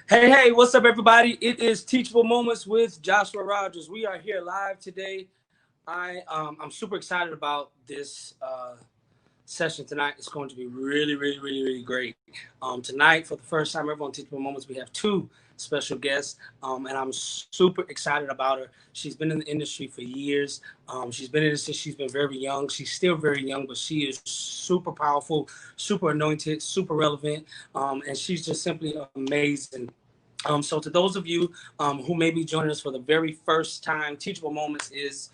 Hey, what's up, everybody? It is Teachable Moments with Joshua Rogers. We are here live today. I'm super excited about this session tonight. It's going to be really great. Tonight, for the first time ever on Teachable Moments, we have two special guests, and I'm super excited about her. She's been in the industry for years. She's been in it since she's been very young. She's still very young, but she is super powerful, super anointed, super relevant, and she's just simply amazing. So to those of you who may be joining us for the very first time, Teachable Moments is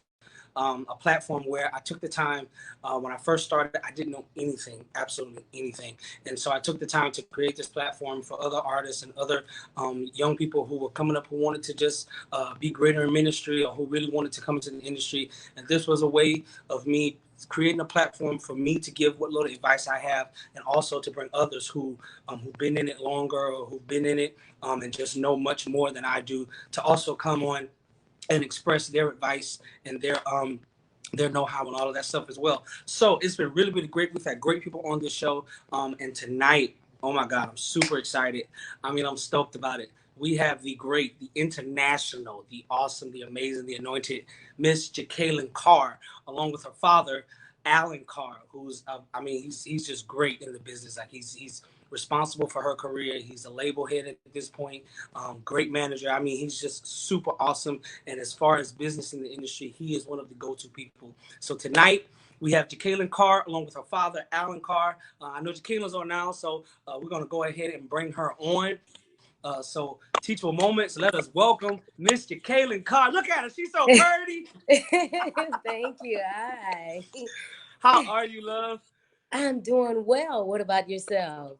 a platform where I took the time when I first started. I didn't know anything, absolutely anything. And so I took the time to create this platform for other artists and other young people who were coming up who wanted to just be greater in ministry or who really wanted to come into the industry. And this was a way of me creating a platform for me to give what little advice I have, and also to bring others who've been in it longer or who've been in it and just know much more than I do, to also come on and express their advice and their know-how and all of that stuff as well. So it's been really great. We've had great people on this show, and tonight, oh my God, I'm super excited. I mean, I'm stoked about it. We have the great, the international, the awesome, the amazing, the anointed Miss Jekalyn Carr, along with her father, Alan Carr, who's I mean, he's just great in the business. Like he's responsible for her career. He's a label head at this point. Great manager. I mean, he's just super awesome. And as far as business in the industry, he is one of the go-to people. So tonight we have Jekalyn Carr along with her father, Alan Carr. I know Jekalyn's on now, so we're going to go ahead and bring her on. So Teachable Moments, let us welcome Miss Jekalyn Carr. Look at her. She's so pretty. Thank you. Hi. How are you, love? I'm doing well. What about yourself?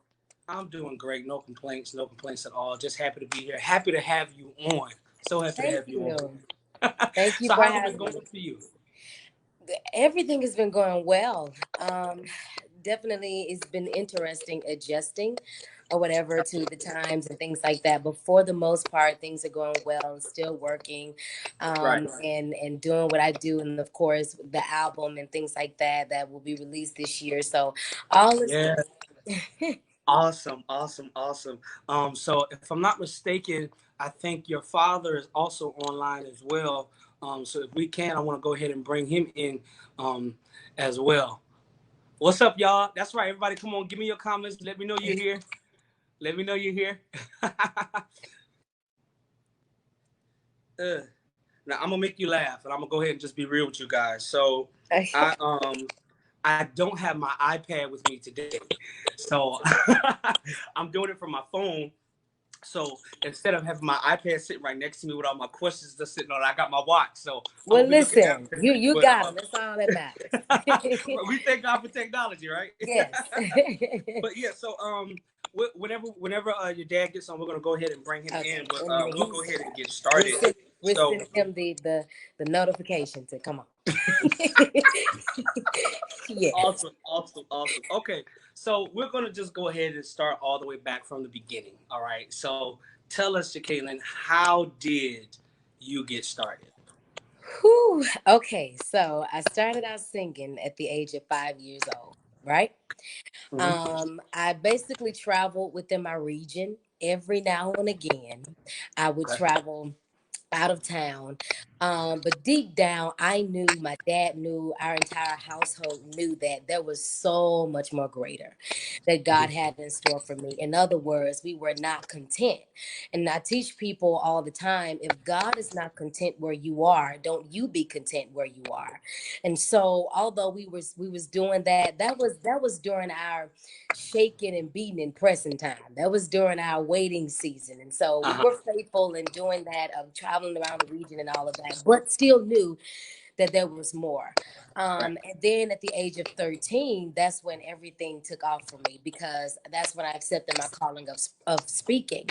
I'm doing great. No complaints. No complaints at all. Just happy to be here. Happy to have you on. So happy to Thank have you you. on. Thank you So for how's it been having going me. for you? Everything has been going well. Definitely, it's been interesting adjusting or whatever to the times and things like that. But for the most part, things are going well and still working, Right. and doing what I do, and of course the album and things like that will be released this year. So all is Yeah. good. Awesome. So if I'm not mistaken, I think your father is also online as well. So if we can, I want to go ahead and bring him in as well. What's up, y'all? That's right, everybody. Come on, give me your comments. Let me know you're here. Let me know you're here. uh, Now I'm gonna make you laugh, and I'm gonna go ahead and just be real with you guys. So I I don't have my iPad with me today, so I'm doing it from my phone. So instead of having my iPad sitting right next to me with all my questions just sitting on it, I got my watch. So I'm Well, gonna be looking down listen, at you it. you But got them. That's all that matters. we thank God for technology, right? Yes. But yeah, so whenever your dad gets on, we're gonna go ahead and bring him Okay, in. But and we'll go ahead and get we're started. sending, we're So sending him the notification to come on. Yes. awesome. Okay, so we're gonna just go ahead and start all the way back from the beginning. All right. So tell us, Jekalyn, how did you get started? Whew. Okay, so I started out singing at the age of 5 years old, right? Mm-hmm. I basically traveled within my region every now and again. I would Okay. travel out of town. But deep down, I knew, my dad knew, our entire household knew that there was so much more greater that God Mm-hmm. had in store for me. In other words, we were not content. And I teach people all the time, if God is not content where you are, don't you be content where you are. And so although we was doing that, that was during our shaking and beating and pressing time. That was during our waiting season. And so we Uh-huh. were faithful in doing that, of traveling around the region and all of that, but still knew that there was more. Right. And then at the age of 13, that's when everything took off for me, because that's when I accepted my calling of speaking.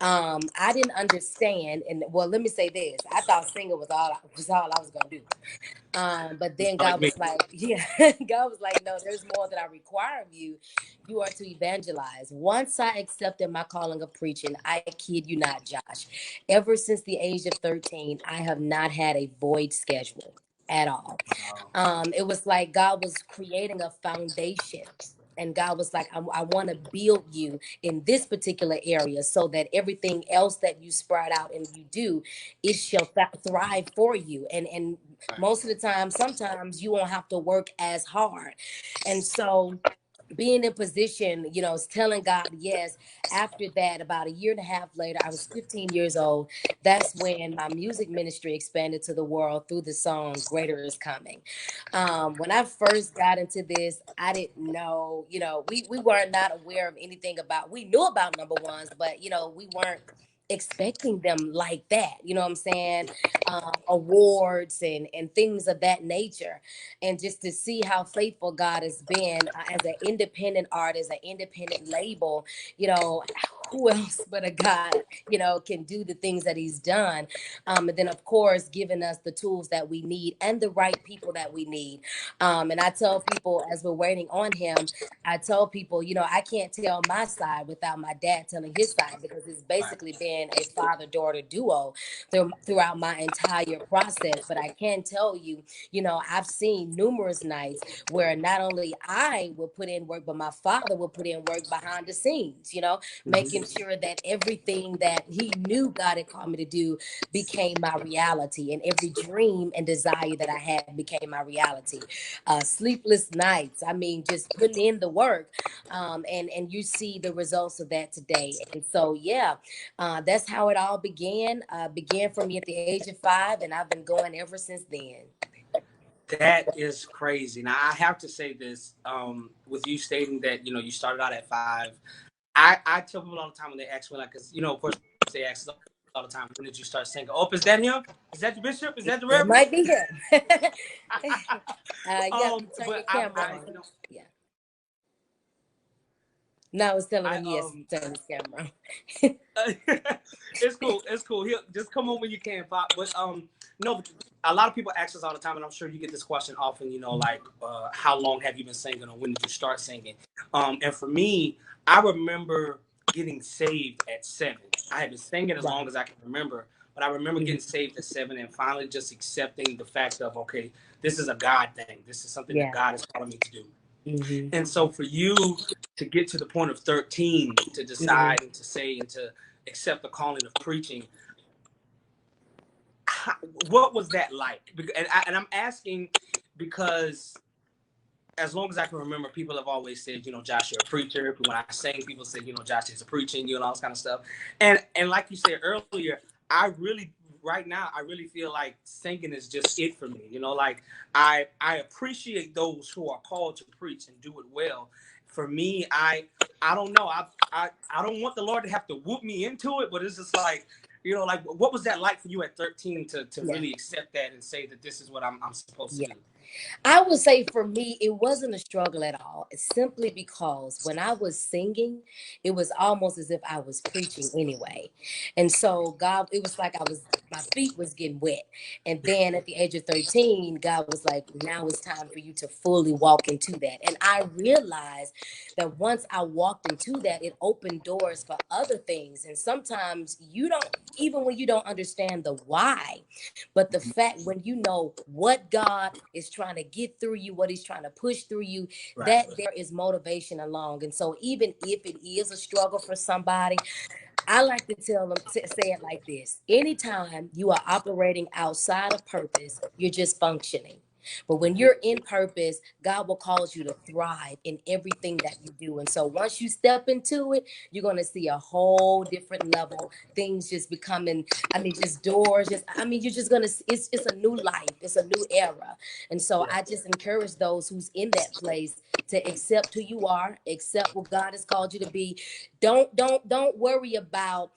I didn't understand, and well, let me say this: I thought singing was all I was gonna do. But then Like God me. was like, yeah, God was like, no, there's more that I require of you. You are to evangelize. Once I accepted my calling of preaching, I kid you not, Josh, ever since the age of 13, I have not had a void schedule at all. Wow. It was like God was creating a foundation And God was like, I want to build you in this particular area so that everything else that you sprout out and you do, it shall thrive for you. And most of the time, sometimes you won't have to work as hard. And so being in position, telling God yes. After that, about a year and a half later, I was 15 years old. That's when my music ministry expanded to the world through the song Greater Is Coming. When I first got into this, I didn't know, we were not aware of anything about, we knew about number ones, but, we weren't expecting them like that, you know what I'm saying? Awards and things of that nature. And just to see how faithful God has been as an independent artist, an independent label, you know, who else but a God, can do the things that he's done. And then, of course, giving us the tools that we need and the right people that we need. And I tell people as we're waiting on him, I tell people, I can't tell my side without my dad telling his side, because it's basically been a father-daughter duo throughout my entire process. But I can tell you, I've seen numerous nights where not only I would put in work, but my father would put in work behind the scenes, making sure that everything that he knew God had called me to do became my reality, and every dream and desire that I had became my reality. Sleepless nights, I mean, just putting in the work, and you see the results of that today. And so, yeah, that's how it all began. Began for me at the age of 5, and I've been going ever since then. That is crazy. Now I have to say this, with you stating that you started out at 5. I tell people all the time when they ask me, like, because of course they ask us all the time, when did you start singing? Oh, is that him? Is that the bishop? Is that the It reverend? might be him. You have to turn your But camera I on. Yeah. No, I was telling I him yes, turn his camera on. it's cool. It's cool. He'll just come on when you can, Pop. But no, but a lot of people ask us all the time, and I'm sure you get this question often. Like, how long have you been singing, or when did you start singing? And for me, I remember getting saved at 7. I had been singing as long as I can remember, but I remember getting saved at 7, and finally just accepting the fact of, okay, this is a God thing. This is something that God is calling me to do. Mm-hmm. And so for you to get to the point of 13 to decide and to say and to accept the calling of preaching, what was that like? And I'm asking because as long as I can remember, people have always said, Josh, you're a preacher. When I sing, people say, Josh is a preaching, and all this kind of stuff. And like you said earlier, right now, I really feel like singing is just it for me. Like I appreciate those who are called to preach and do it well. For me, I don't know. I don't want the Lord to have to whoop me into it, but it's just like, like, what was that like for you at 13 to really accept that and say that this is what I'm supposed to do? I would say for me, it wasn't a struggle at all. It's simply because when I was singing, it was almost as if I was preaching anyway. And so God, it was like my feet was getting wet. And then at the age of 13, God was like, now it's time for you to fully walk into that. And I realized that once I walked into that, it opened doors for other things. And sometimes you don't, even when you don't understand the why, but the fact when you know what God is trying to get through you, what he's trying to push through you, that there is motivation along. And so even if it is a struggle for somebody, I like to tell them, say it like this: anytime you are operating outside of purpose, you're just functioning. But when you're in purpose, God will cause you to thrive in everything that you do. And so once you step into it, you're going to see a whole different level. Things just becoming, just doors, you're just going to, it's a new life. It's a new era. And so I just encourage those who's in that place to accept who you are, accept what God has called you to be. Don't worry about,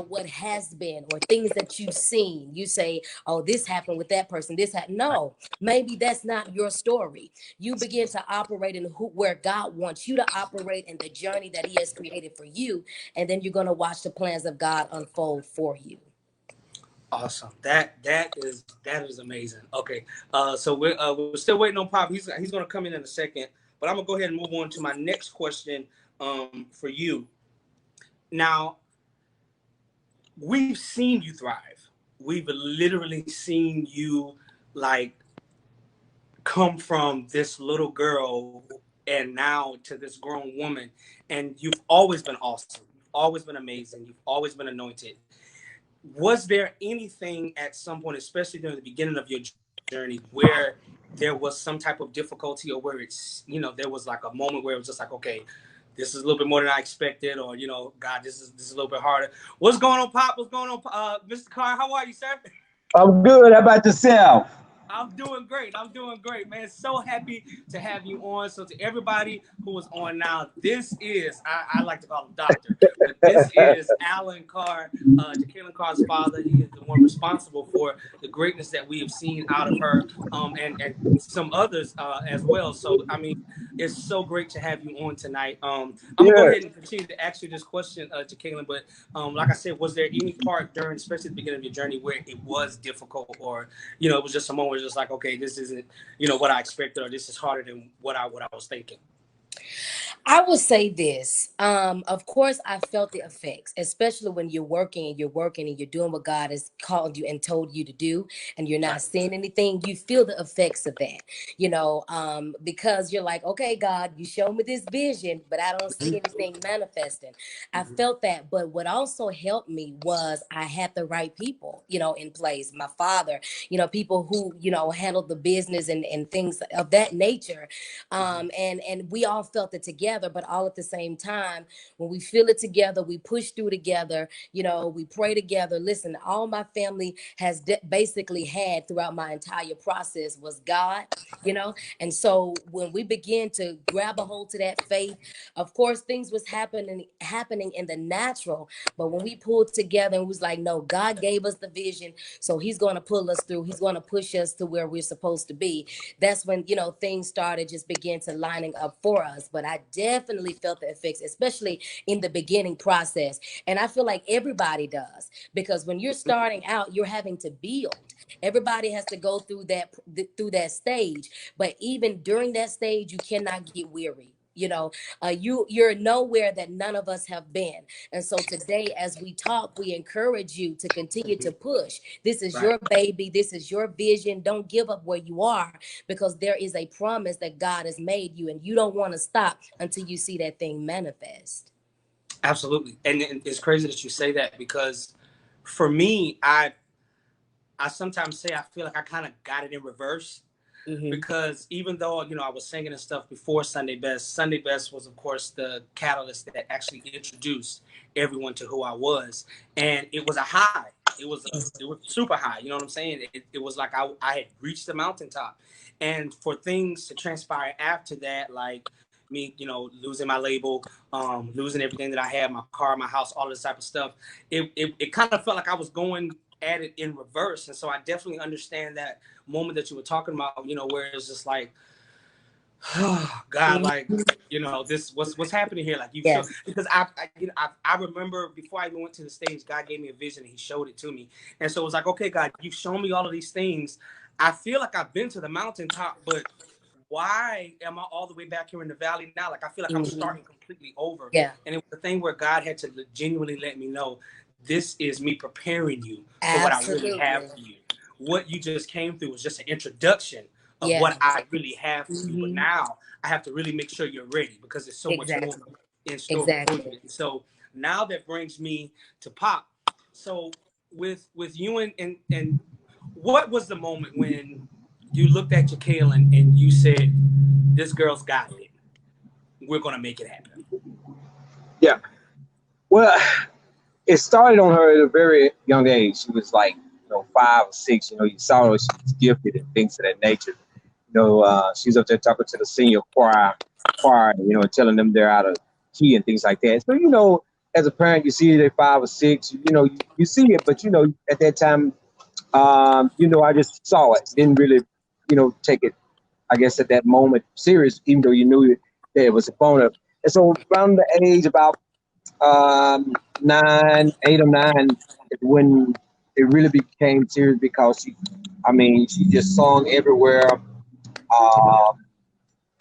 what has been or things that you've seen. You say, oh, this happened with that person, this happened. No, maybe that's not your story. You begin to operate in where God wants you to operate, in the journey that he has created for you, and then you're going to watch the plans of God unfold for you. Awesome. That is amazing. Okay. So we're still waiting on Pop. He's going to come in a second, but I'm gonna go ahead and move on to my next question for you. Now, we've seen you thrive. We've literally seen you, like, come from this little girl and now to this grown woman. And you've always been awesome. You've always been amazing. You've always been anointed. Was there anything at some point, especially during the beginning of your journey, where there was some type of difficulty, or where it's, there was like a moment where it was just like, okay, this is a little bit more than I expected, or, God, this is a little bit harder. What's going on, Pop? What's going on, Mr. Carr? How are you, sir? I'm good. How about yourself? I'm doing great. I'm doing great, man. So happy to have you on. So to everybody who is on now, this is, I like to call him Doctor, but this is Alan Carr, Jekalyn Carr's father. He is the one responsible for the greatness that we have seen out of her, and some others as well. So, I mean, it's so great to have you on tonight. I'm going to go ahead and continue to ask you this question, Jekalyn, but like I said, was there any part during, especially the beginning of your journey, where it was difficult, or, it was just a moment where just like, okay, this isn't, what I expected, or this is harder than what I was thinking? I would say this. Of course, I felt the effects, especially when you're working and you're doing what God has called you and told you to do, and you're not seeing anything. You feel the effects of that, because you're like, okay, God, you show me this vision, but I don't see anything manifesting. I felt that. But what also helped me was I had the right people, in place. My father, people who, handled the business and things of that nature. And we all felt it together, but all at the same time, when we feel it together, we push through together, we pray together. Listen, all my family has basically had throughout my entire process was God, and so when we begin to grab a hold to that faith, of course things was happening in the natural, but when we pulled together and was like, no, God gave us the vision, so he's going to pull us through, he's going to push us to where we're supposed to be. That's when things started just begin to lining up for us. But I definitely felt the effects, especially in the beginning process, and I feel like everybody does, because when you're starting out, you're having to build. Everybody has to go through that stage, but even during that stage, you cannot get weary. You're nowhere that none of us have been. And so today, as we talk, we encourage you to continue to push. This is your baby, this is your vision. Don't give up where you are, because there is a promise that God has made you, and you don't want to stop until you see that thing manifest. Absolutely. And it's crazy that you say that, because for me, I sometimes say I feel like I kind of got it in reverse. Because even though, I was singing and stuff before Sunday Best was, of course, the catalyst that actually introduced everyone to who I was. And it was a high. It was super high. You know what I'm saying? It was like I had reached the mountaintop. And for things to transpire after that, like me, losing my label, losing everything that I had, my car, my house, all this type of stuff, it kind of felt like I was going at it in reverse. And so I definitely understand that moment that you were talking about, where it's just like, oh, God, like, this what's happening here, like, because I remember before I even went to the stage, God gave me a vision and he showed it to me. And so it was like, okay, God, you've shown me all of these things. I feel like I've been to the mountaintop, but why am I all the way back here in the valley now? Like, I feel like I'm starting completely over. And it was the thing where God had to genuinely let me know, this is me preparing you for what I really have for you. What you just came through was just an introduction of what I really have for you. But now I have to really make sure you're ready, because there's so much more in store for you. So now that brings me to Pop. So with you and what was the moment when you looked at Jekalyn and you said, this girl's got it. We're going to make it happen? Yeah. Well, it started on her at a very young age. She was like, 5 or 6. You saw her, she was gifted and things of that nature. She's up there talking to the senior choir, telling them they're out of key and things like that. So, as a parent, you see they're 5 or 6, you see it, but, at that time, I just saw it. Didn't really, take it, I guess, at that moment serious, even though you knew that it was a phone. And so around the age about 8 or 9 is when it really became serious, because she just sung everywhere,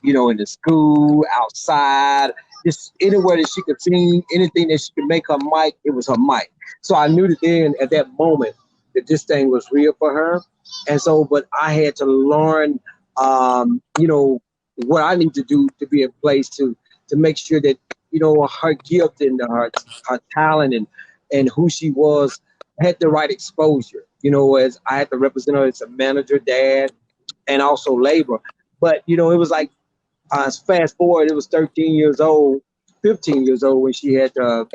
in the school, outside, just anywhere that she could sing, anything that she could make her mic, it was her mic. So I knew that then at that moment that this thing was real for her. And so, but I had to learn, what I need to do to be in place to make sure that, you know, her gift and her talent and who she was had the right exposure. You know, as I had to represent her as a manager, dad, and also labor. But you know, it was like fast forward, it was 13 years old, 15 years old when she had her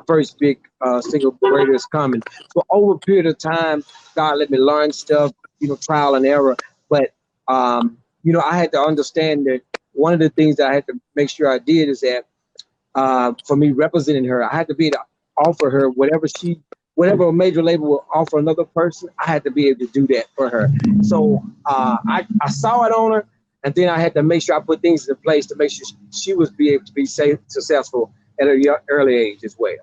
first big single greatest coming. So over a period of time, God let me learn stuff, you know, trial and error. But you know, I had to understand that one of the things that I had to make sure I did is that for me representing her, I had to be able to offer her whatever a major label will offer another person. I had to be able to do that for her. So I saw it on her, and then I had to make sure I put things in place to make sure she was be able to be successful at a early age as well.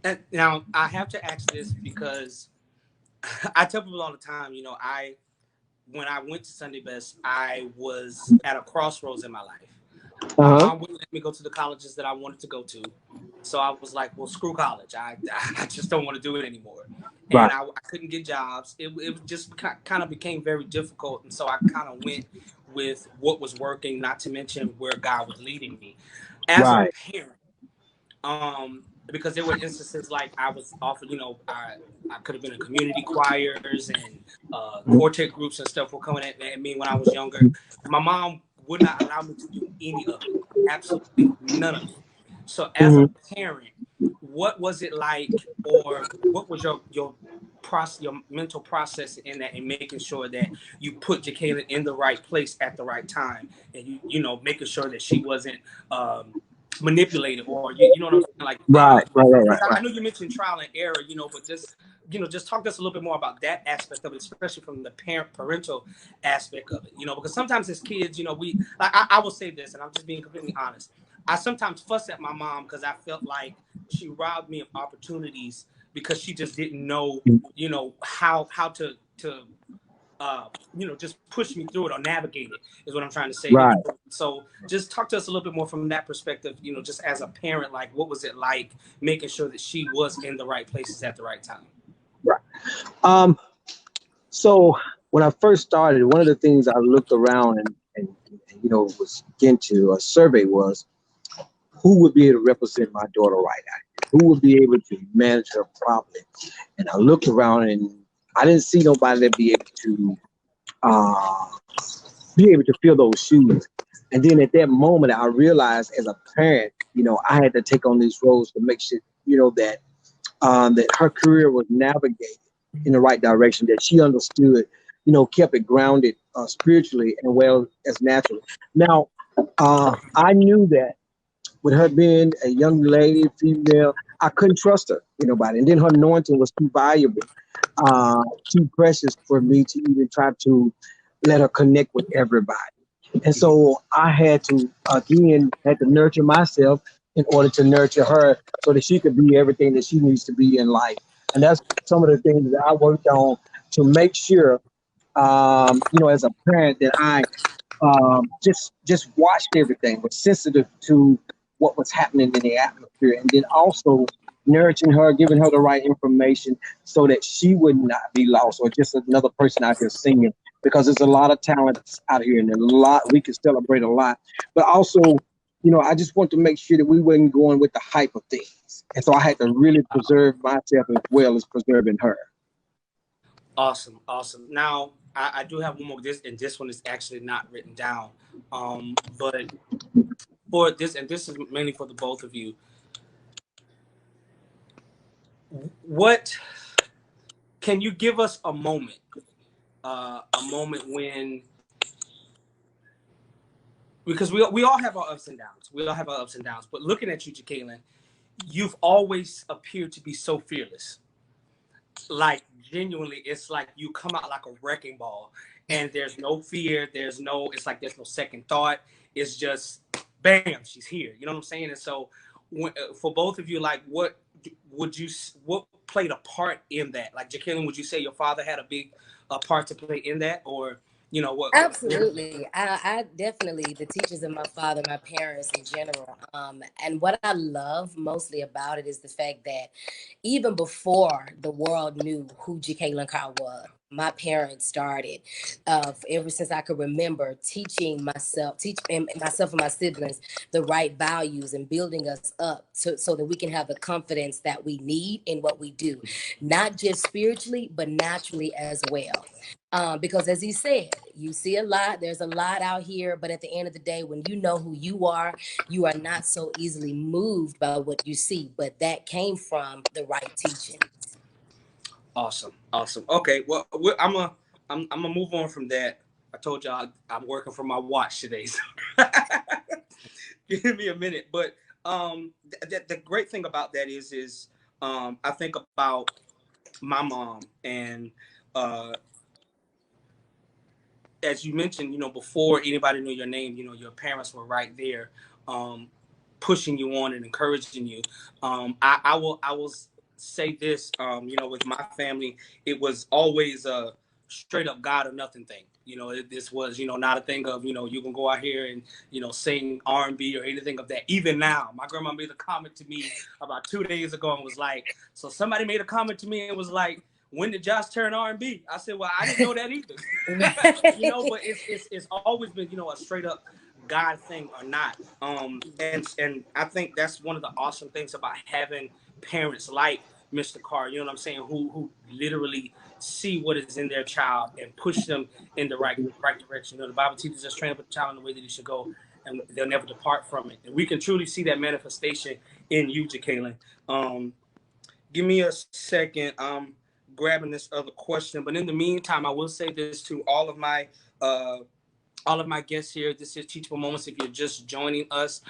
And now I have to ask this because I tell people all the time, you know, when I went to Sunday Best, I was at a crossroads in my life. My Uh huh. mom wouldn't let me go to the colleges that I wanted to go to. So I was like, well, screw college. I just don't want to do it anymore. And Right. I couldn't get jobs. It just kind of became very difficult. And so I kind of went with what was working, not to mention where God was leading me. As a Right. parent, because there were instances like I was offered, you know, I could have been in community choirs and quartet groups and stuff were coming at me when I was younger. My mom would not allow me to do any of it, absolutely none of it. So as a Mm-hmm. parent, what was it like, or what was your process, your mental process in that, and making sure that you put Jekalyn in the right place at the right time, and you know, making sure that she wasn't manipulated, or you know what I'm saying, like Right. Right. Right. because Right. I know you mentioned trial and error, you know, but just, you know, just talk to us a little bit more about that aspect of it, especially from the parental aspect of it, you know, because sometimes as kids, you know, we like I will say this, and I'm just being completely honest. I sometimes fuss at my mom because I felt like she robbed me of opportunities because she just didn't know, you know, how to you know, just push me through it or navigate it is what I'm trying to say. You Right. know, so just talk to us a little bit more from that perspective. You know, just as a parent, like what was it like making sure that she was in the right places at the right time? Right. Um. So when I first started, one of the things I looked around and you know was into a survey was who would be able to represent my daughter right now? Who would be able to manage her properly? And I looked around and I didn't see nobody that uh, be able to fill those shoes. And then at that moment, I realized as a parent, you know, I had to take on these roles to make sure, you know, that her career was navigated in the right direction, that she understood, you know, kept it grounded spiritually and well as naturally. Now, I knew that with her being a young lady, female, I couldn't trust her, you know, nobody. And then her anointing was too valuable, too precious for me to even try to let her connect with everybody. And so I had to again had to nurture myself in order to nurture her so that she could be everything that she needs to be in life. And that's some of the things that I worked on to make sure, you know, as a parent, that I just watched everything, was sensitive to what was happening in the atmosphere, and then also nourishing her, giving her the right information so that she would not be lost or just another person out here singing. Because there's a lot of talents out here, and a lot we can celebrate a lot. But also, you know, I just want to make sure that we weren't going with the hype of things, and so I had to really preserve myself as well as preserving her. Awesome, awesome. Now I do have one more. This, and this one is actually not written down. But for this, and this is mainly for the both of you. What can you give us a moment when, because we all have our ups and downs. We all have our ups and downs. But looking at you, Jekalyn, you've always appeared to be so fearless. Like genuinely, it's like you come out like a wrecking ball, and there's no fear. It's like there's no second thought. It's just, bam, she's here. You know what I'm saying? And so, for both of you, like, what played a part in that? Like, Jekalyn, would you say your father had a big part to play in that, or you know what? Absolutely. I definitely, the teachers of my father, my parents in general. And what I love mostly about it is the fact that even before the world knew who Jekalyn Carr was, my parents started, ever since I could remember, teaching myself and my siblings the right values and building us up so that we can have the confidence that we need in what we do, not just spiritually, but naturally as well. Because as he said, you see a lot, there's a lot out here, but at the end of the day, when you know who you are not so easily moved by what you see, but that came from the right teaching. Awesome. Okay, well, I'm gonna move on from that. I told y'all I'm working from my watch today, so give me a minute. But the great thing about that is I think about my mom, and uh, as you mentioned, before anybody knew your name, your parents were right there, um, pushing you on and encouraging you. I will say this, with my family, it was always a straight up God or nothing thing. This was, not a thing of, you can go out here and, sing R&B or anything of that. Even now, my grandma made a comment to me about 2 days ago and was like, so somebody made a comment to me and was like, when did Josh turn R&B? I said, well, I didn't know that either. But it's always been, a straight up God thing or not. And I think that's one of the awesome things about having parents like Mr. Carr, you know what I'm saying, who literally see what is in their child and push them in the right direction. The Bible teaches us, train up a child in the way that he should go, and they'll never depart from it. And we can truly see that manifestation in you, Jekalyn. Give me a second. I'm grabbing this other question, but in the meantime, I will say this to uh, all of my guests here. This is Teachable Moments. If you're just joining us,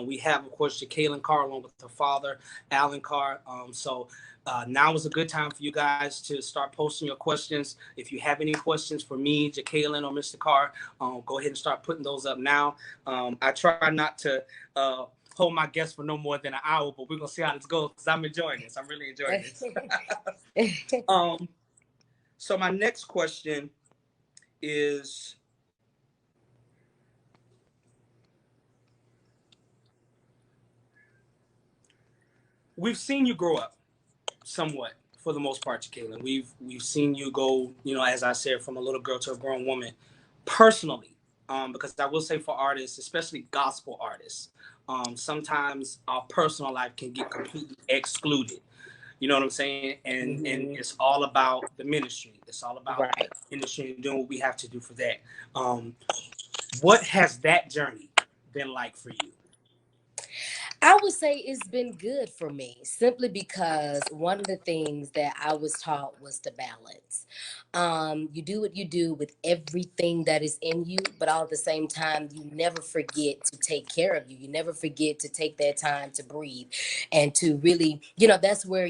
we have, of course, Jekalyn Carr along with her father, Alan Carr. So now is a good time for you guys to start posting your questions. If you have any questions for me, Jekalyn, or Mr. Carr, go ahead and start putting those up now. I try not to hold my guests for no more than an hour, but we're going to see how this goes because I'm enjoying this. I'm really enjoying this. So my next question is, we've seen you grow up somewhat for the most part, Jekalyn. We've seen you go, as I said, from a little girl to a grown woman. Personally, because I will say for artists, especially gospel artists, sometimes our personal life can get completely excluded. You know what I'm saying? And it's all about the ministry. It's all about Right. industry and doing what we have to do for that. What has that journey been like for you? I would say it's been good for me simply because one of the things that I was taught was to balance. You do what you do with everything that is in you, but all at the same time, you never forget to take care of you. You never forget to take that time to breathe and to really, that's where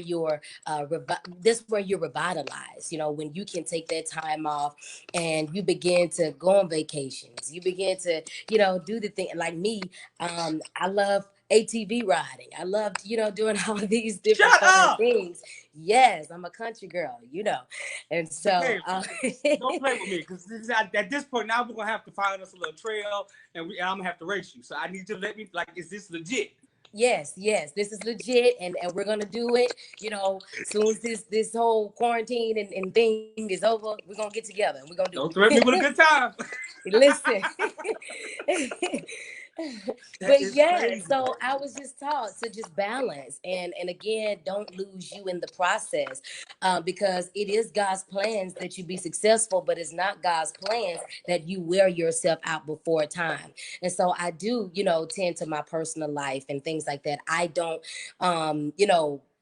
that's where you're revitalized. When you can take that time off and you begin to go on vacations, you begin to, do the thing like me. I love ATV riding. I loved, doing all of these different Shut fun up! things. Yes, I'm a country girl, And so, Okay, don't play with me because at this point now we're gonna have to find us a little trail, and I'm gonna have to race you. So I need you to let me, like, is this legit? yes, this is legit, and we're gonna do it. Soon as this whole quarantine and thing is over, we're gonna get together and we're gonna do Don't threaten me with a it. good time. Listen. That But is yeah, crazy. so I was just taught to just balance and again, don't lose you in the process, because it is God's plans that you be successful, but it's not God's plans that you wear yourself out before time. And so I do, tend to my personal life and things like that. I don't,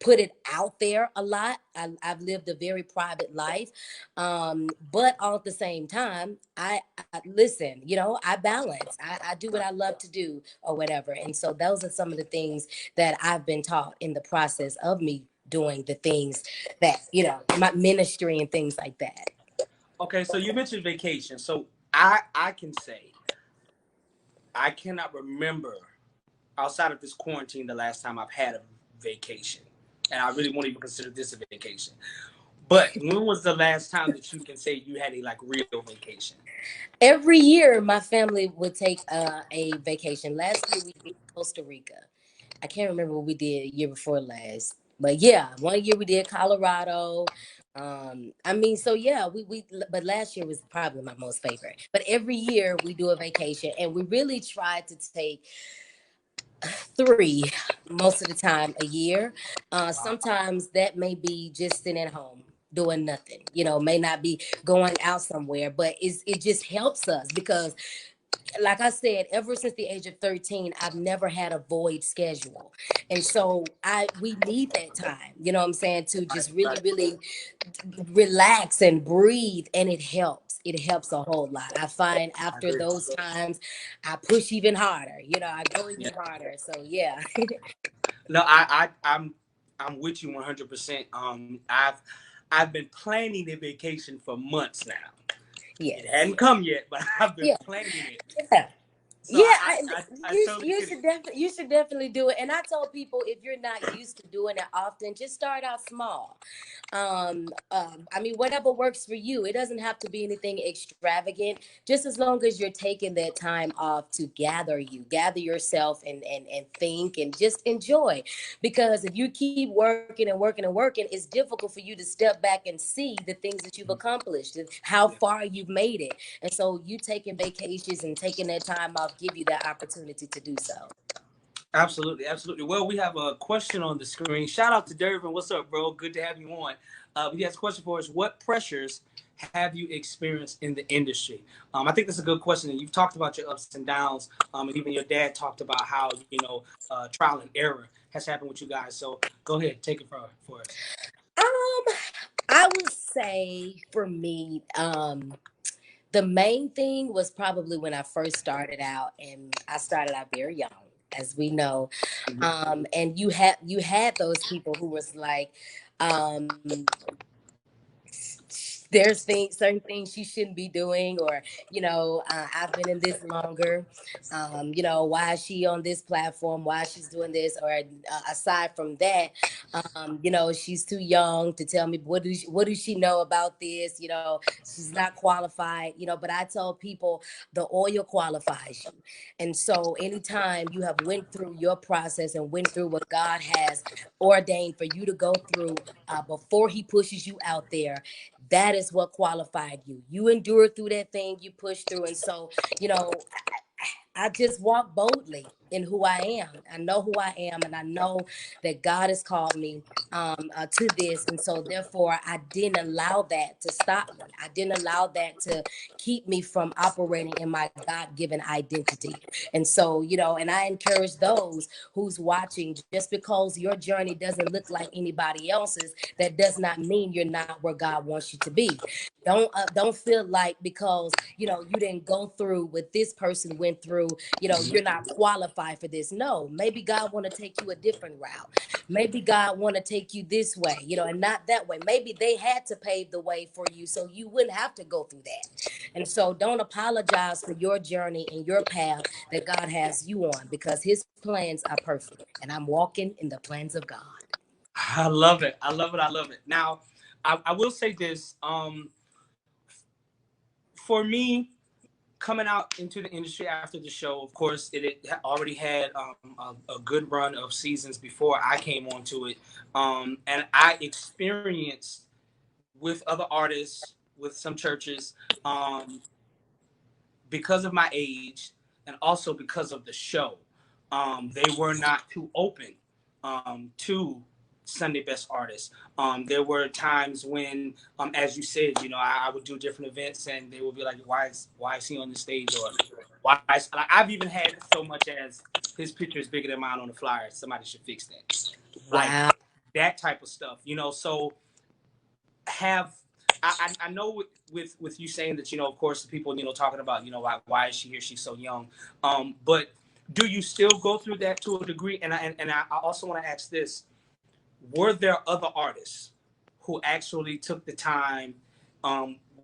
put it out there a lot. I've lived a very private life, but all at the same time, I listen. I balance. I do what I love to do or whatever. And so those are some of the things that I've been taught in the process of me doing the things that my ministry and things like that. Okay, so you mentioned vacation. So I can say I cannot remember outside of this quarantine the last time I've had a vacation, and I really won't even consider this a vacation. But when was the last time that you can say you had a real vacation? Every year, my family would take a vacation. Last year, we did Costa Rica. I can't remember what we did year before last. But yeah, one year we did Colorado. I mean, so yeah, but last year was probably my most favorite. But every year we do a vacation, and we really try to take three most of the time a year. Wow. Sometimes that may be just sitting at home doing nothing, you know, may not be going out somewhere, but it just helps us because like I said, ever since the age of 13, I've never had a void schedule. And so we need that time, you know what I'm saying, to Right, just really, right. really relax and breathe. And it helps. It helps a whole lot. I find I after agree. those times, I push even harder, you know, I go Yeah. even harder. So yeah. No, I'm with you 100%. I've been planning a vacation for months now. It Yes. hadn't come yet, but I've been Yeah. planning it. Yeah. So Yeah, I totally get it. you should definitely do it. And I tell people if you're not used to doing it often, just start out small. I mean, whatever works for you. It doesn't have to be anything extravagant. Just as long as you're taking that time off to gather yourself and think and just enjoy. Because if you keep working and working and working, it's difficult for you to step back and see the things that you've accomplished and how Yeah. far you've made it. And so you taking vacations and taking that time off give you that opportunity to do so. Absolutely, absolutely. Well, we have a question on the screen. Shout out to Dervin. What's up, bro? Good to have you on. He has a question for us. What pressures have you experienced in the industry? I think that's a good question. And you've talked about your ups and downs. And even your dad talked about how, trial and error has happened with you guys. So go ahead, take it for us. Um, I would say for me, the main thing was probably when I first started out, and I started out very young, as we know. And you had those people who was like, um, there's certain things she shouldn't be doing, or I've been in this longer. Why is she on this platform? Why she's doing this? Or aside from that, she's too young to tell me what does she know about this? She's not qualified. But I tell people the oil qualifies you, and so anytime you have went through your process and went through what God has ordained for you to go through before He pushes you out there, that is what qualified you. You endured through that thing, you pushed through. And so, you know, I just walk boldly in who I am. I know who I am, and I know that God has called me to this. And so, therefore, I didn't allow that to stop me. I didn't allow that to keep me from operating in my God given identity. And so, and I encourage those who's watching, just because your journey doesn't look like anybody else's, that does not mean you're not where God wants you to be. Don't feel like because you didn't go through what this person went through, you're not qualified for this. No, maybe God want to take you a different route. Maybe God want to take you this way, and not that way. Maybe they had to pave the way for you so you wouldn't have to go through that. And so don't apologize for your journey and your path that God has you on, because His plans are perfect, and I'm walking in the plans of God. I love it. I love it. I love it. Now, I will say this. For me, coming out into the industry after the show, of course, it already had a good run of seasons before I came onto it. And I experienced with other artists, with some churches, um, because of my age and also because of the show, they were not too open to Sunday best artists. There were times when, as you said, I would do different events and they would be like, why is he on the stage? Or like, I've even had so much as his picture is bigger than mine on the flyer. Somebody should fix that. Like Wow. that type of stuff, so have I know with you saying that, of course, the people, talking about, why is she here, she's so young, but do you still go through that to a degree? And I also want to ask this: were there other artists who actually took the time,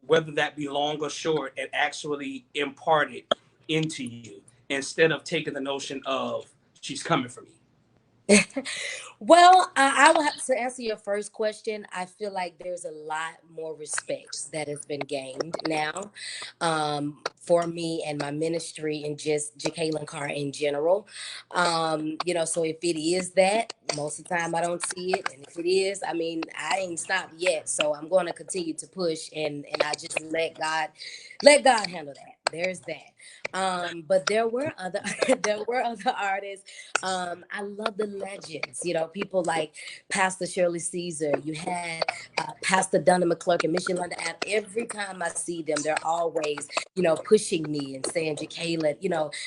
whether that be long or short, and actually imparted into you instead of taking the notion of she's coming for me? Well, I will have to answer your first question. I feel like there's a lot more respect that has been gained now, for me and my ministry and just Jekalyn Carr in general. So if it is that, most of the time I don't see it. And if it is, I mean, I ain't stopped yet. So I'm going to continue to push, and I just let God handle that. There's that. But there were other there were other artists. I love the legends, people like Pastor Shirley Caesar. You had Pastor Donna McClurk and Mission London. And every time I see them, they're always, pushing me and saying, Jekalyn,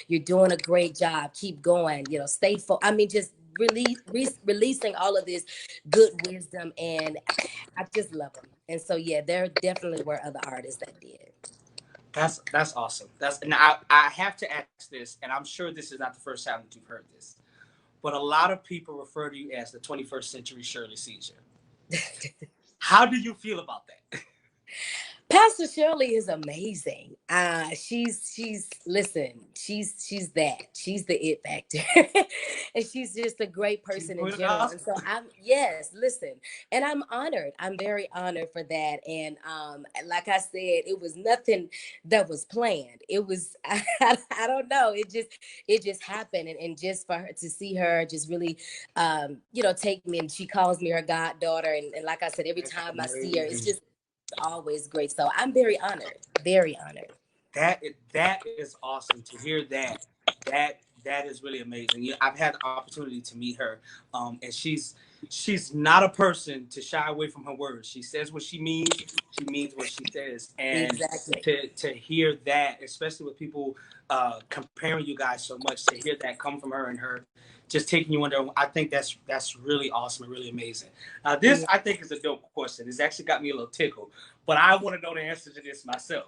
you're doing a great job. Keep going, stay I mean, just releasing all of this good wisdom. And I just love them. And so, yeah, there definitely were other artists that did. That's awesome. And I have to ask this, and I'm sure this is not the first time that you've heard this, but a lot of people refer to you as the 21st century Shirley Caesar. How do you feel about that? Pastor Shirley is amazing. Listen, she's the it factor. And she's just a great person in general. And so listen, and I'm honored. I'm very honored for that. And like I said, it was nothing that was planned. It was I don't know. It just happened. And just for her to see her just really take me, and she calls me her goddaughter. And like I said, every time I see her, it's just always great. So I'm very honored. Very honored. That is awesome to hear that. That is really amazing. I've had the opportunity to meet her, and she's not a person to shy away from her words. She says what she means. She means what she says. And exactly. to hear that, especially with people comparing you guys so much, to hear that come from her and her just taking you under, I think that's really awesome and really amazing. This I think is a dope question. It's actually got me a little tickled, but I want to know the answer to this myself.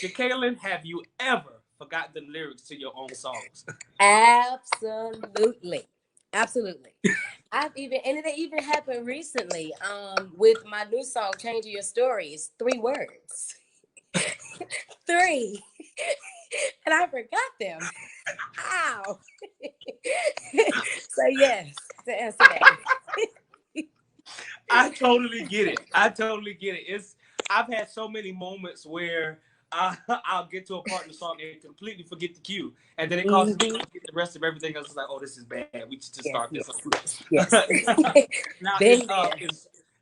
Jekalyn, have you ever forgotten the lyrics to your own songs? Absolutely. And it even happened recently with my new song Changing Your Story. It's 3 words. 3. And I forgot them. Ow. So yes, to answer that. I totally get it. I've had so many moments where I'll get to a part in the song and completely forget the cue, and then it causes me to forget the rest of everything else. It's like, oh, this is bad. We should just start this over. Now,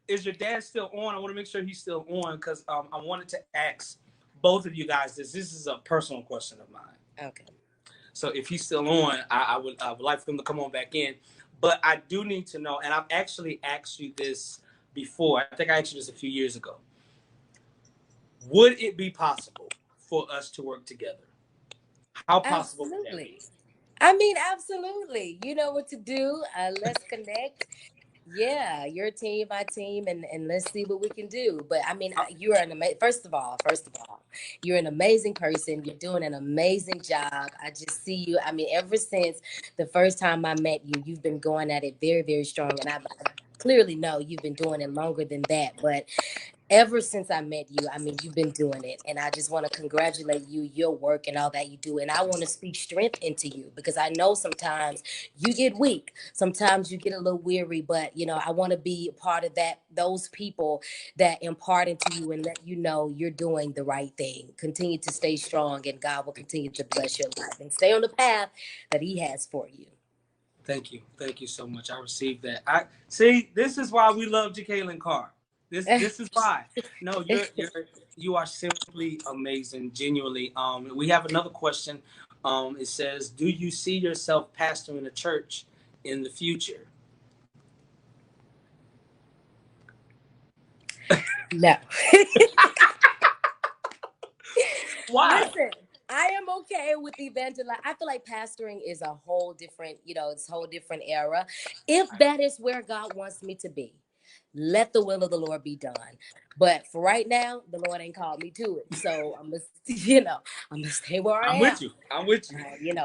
is your dad still on? I want to make sure he's still on, because I wanted to ask both of you guys this. This is a personal question of mine. Okay. So if he's still on, I would like for him to come on back in. But I do need to know, and I've actually asked you this before. I think I asked you this a few years ago. Would it be possible for us to work together? How possible would that be? I mean, absolutely. You know what to do. Let's connect. Yeah, your team, my team, and let's see what we can do. But I mean, you're an amazing. First of all, you're an amazing person. You're doing an amazing job. I just see you. I mean, ever since the first time I met you, you've been going at it very, very strong, and I clearly know you've been doing it longer than that. But ever since I met you, I mean, you've been doing it. And I just want to congratulate you, your work and all that you do. And I want to speak strength into you, because I know sometimes you get weak. Sometimes you get a little weary, but I want to be a part of those people that impart into you and let you know you're doing the right thing. Continue to stay strong, and God will continue to bless your life, and stay on the path that He has for you. Thank you so much. I received that. I see. This is why we love Jekalyn Carr. This is why. No, you are simply amazing, genuinely. We have another question. It says, do you see yourself pastoring a church in the future? No. Why? Listen, I am okay with evangelizing. I feel like pastoring is a whole different, it's a whole different era. If that is where God wants me to be, let the will of the Lord be done. But for right now, the Lord ain't called me to it. So I'm gonna stay where I am. I'm with you.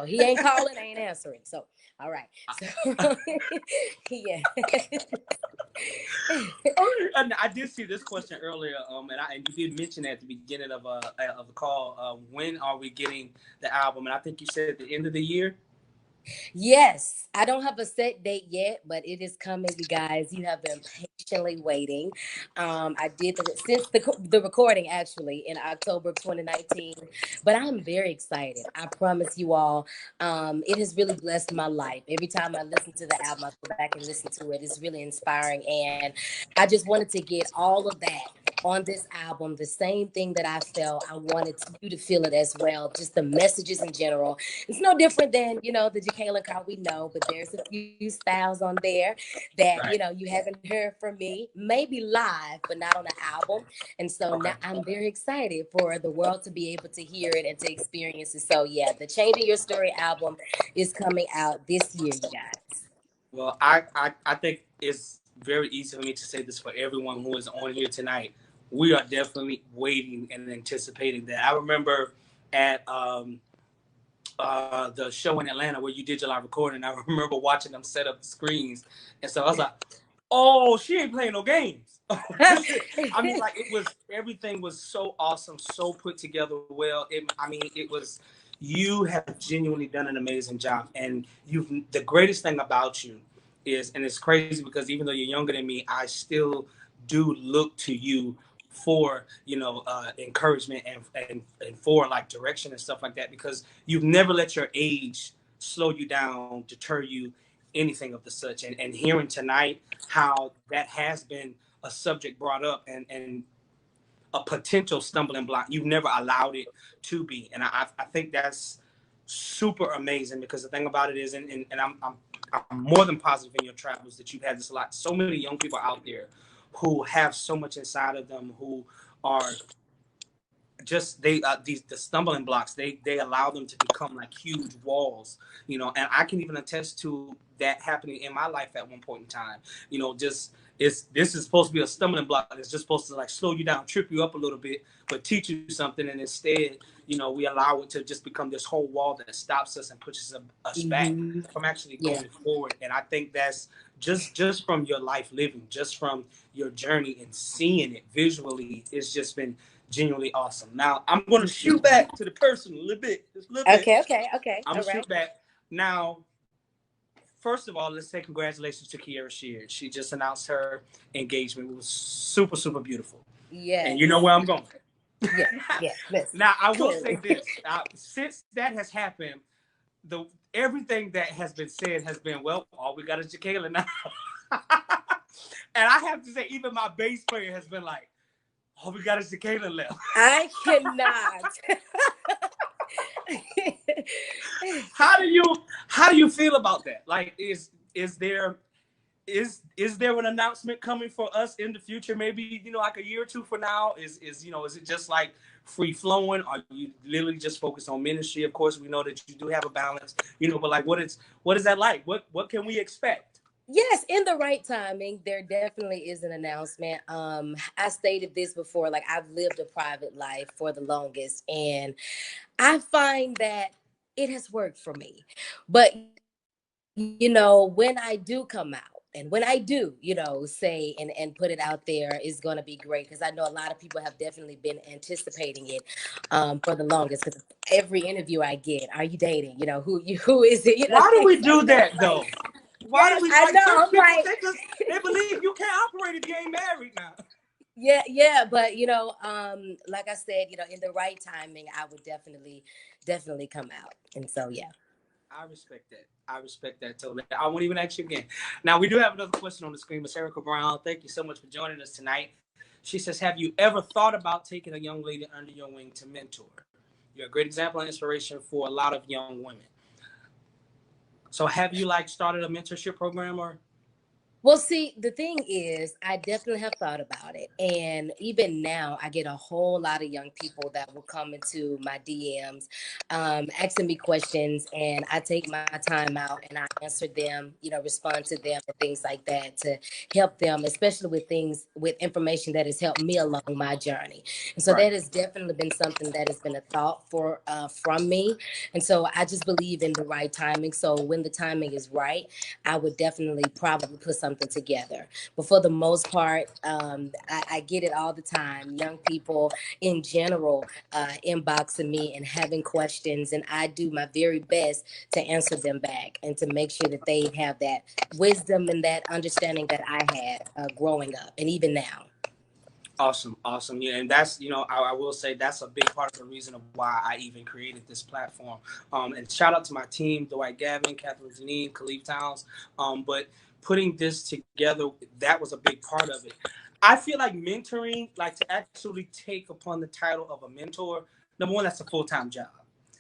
He ain't calling, I ain't answering. So all right. So yeah. And I did see this question earlier, and you did mention at the beginning of the call, when are we getting the album? And I think you said at the end of the year. Yes, I don't have a set date yet, but it is coming, you guys. You have been patiently waiting. I did since the recording actually in October of 2019, but I'm very excited. I promise you all, it has really blessed my life. Every time I listen to the album, I go back and listen to it. It's really inspiring, and I just wanted to get all of that on this album, the same thing that I felt. I wanted you to feel it as well, just the messages in general. It's no different than, the Jekalyn Carr we know, but there's a few styles on there that, Right. you haven't heard from me, maybe live, but not on the album. And so Okay. now I'm very excited for the world to be able to hear it and to experience it. So yeah, the Changing Your Story album is coming out this year, you guys. Well, I think it's very easy for me to say this for everyone who is on here tonight. We are definitely waiting and anticipating that. I remember at the show in Atlanta where you did your live recording. I remember watching them set up the screens, and so I was like, "Oh, she ain't playing no games." I mean, like everything was so awesome, so put together well. It was. You have genuinely done an amazing job, and the greatest thing about you is, and it's crazy because even though you're younger than me, I still do look to you for encouragement and for like direction and stuff like that, because you've never let your age slow you down, deter you, anything of the such. And hearing tonight how that has been a subject brought up and a potential stumbling block, you've never allowed it to be. And I think that's super amazing, because the thing about it is, and I'm more than positive in your travels that you've had this a lot. So many young people out there who have so much inside of them, who are just the stumbling blocks, they allow them to become like huge walls, and I can even attest to that happening in my life at one point in time. Just this is supposed to be a stumbling block. It's just supposed to like slow you down, trip you up a little bit, but teach you something. And instead, we allow it to just become this whole wall that stops us and pushes us back Mm-hmm. from actually Yeah. going forward. And I think that's just from your life living, just from your journey and seeing it visually, it's just been genuinely awesome. Now I'm going to shoot back to the person a little bit, just a little bit. Okay. I'm All gonna right. shoot back now. First of all, let's say congratulations to Kiera Sheard. She just announced her engagement. It was super, super beautiful. And you know Yes. where I'm going. Yeah. Listen. Now, I will say Clearly. this. Since that has happened, everything that has been said has been, well, all we got is Jekalyn now. And I have to say, even my bass player has been like, all we got is Jekalyn left. I cannot. How do you feel about that? Like, is there an announcement coming for us in the future? Maybe like a year or two from now. Is it just like free flowing? Are you literally just focused on ministry? Of course, we know that you do have a balance. But like, what is that like? What can we expect? Yes, in the right timing, there definitely is an announcement. I stated this before, like I've lived a private life for the longest, and I find that it has worked for me. But when I do come out, and when I do, say and put it out there, is going to be great, because I know a lot of people have definitely been anticipating it for the longest. Because every interview I get, are you dating? Who is it? Why do we Things do like that. that though? Why do Yes, we I like know. church I'm people? like, They believe you can't operate if you ain't married now. yeah, but like I said, in the right timing, I would definitely come out. And so yeah. I respect that. I respect that totally. I won't even ask you again. Now, we do have another question on the screen. Miss Erica Brown, thank you so much for joining us tonight. She says, have you ever thought about taking a young lady under your wing to mentor? You're a great example and inspiration for a lot of young women. So have you started a mentorship program or? Well, see, the thing is, I definitely have thought about it. And even now, I get a whole lot of young people that will come into my DMs, asking me questions, and I take my time out and I answer them, respond to them and things like that to help them, especially with information that has helped me along my journey. And so Right. that has definitely been something that has been a thought from me. And so I just believe in the right timing. So when the timing is right, I would definitely probably put something something together. But for the most part, I get it all the time. Young people in general inboxing me and having questions, and I do my very best to answer them back and to make sure that they have that wisdom and that understanding that I had growing up and even now. Awesome, awesome. Yeah, and that's, I will say that's a big part of the reason of why I even created this platform. And shout out to my team, Dwight Gavin, Catherine Janine, Khalif Towns. But putting this together, that was a big part of it. I feel like mentoring, like to actually take upon the title of a mentor, number one, that's a full-time job.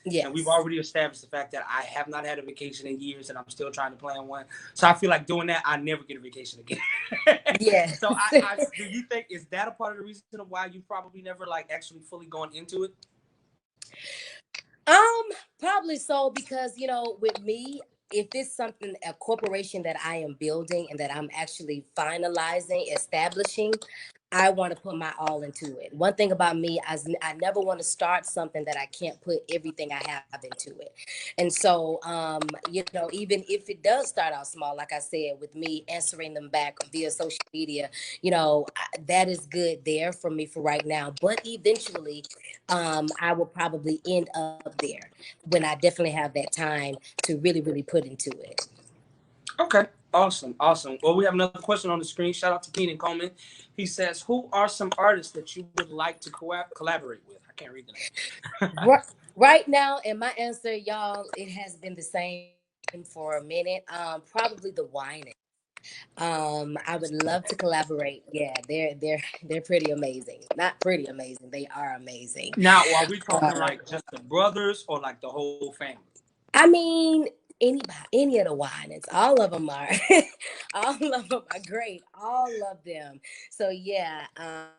Yes. And we've already established the fact that I have not had a vacation in years and I'm still trying to plan one. So I feel like doing that, I never get a vacation again. Yeah. So do you think, is that a part of the reason of why you probably never like actually fully gone into it? Probably so, because with me, if it's something, a corporation that I am building and that I'm actually finalizing, establishing, I want to put my all into it. One thing about me, I never want to start something that I can't put everything I have into it. And so, even if it does start out small, like I said, with me answering them back via social media, that is good there for me for right now. But eventually, I will probably end up there when I definitely have that time to really, really put into it. Okay. Awesome. Awesome. Well, we have another question on the screen. Shout out to Keenan Coleman. He says, who are some artists that you would like to collaborate with? I can't read the name. Right now, and my answer, y'all, it has been the same for a minute. Probably the Winans. I would love to collaborate. Yeah, they're pretty amazing. Not pretty amazing. They are amazing. Now, are we talking like just the brothers or like the whole family? I mean, any of the Winans, all of them are, all of them are great. All of them. So yeah,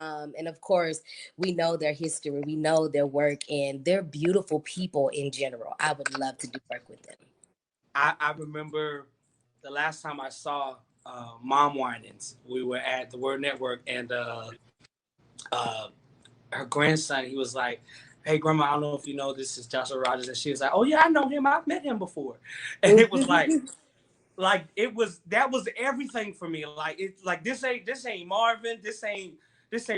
and of course, we know their history, we know their work, and they're beautiful people in general. I would love to do work with them. I remember the last time I saw Mom Winans. We were at the Word Network, and uh, her grandson, he was like, "Hey, Grandma, I don't know if you know this is Joshua Rogers," and she was like, "Oh yeah, I know him. I've met him before," and it was like that was everything for me. Like it's like this ain't Marvin, this ain't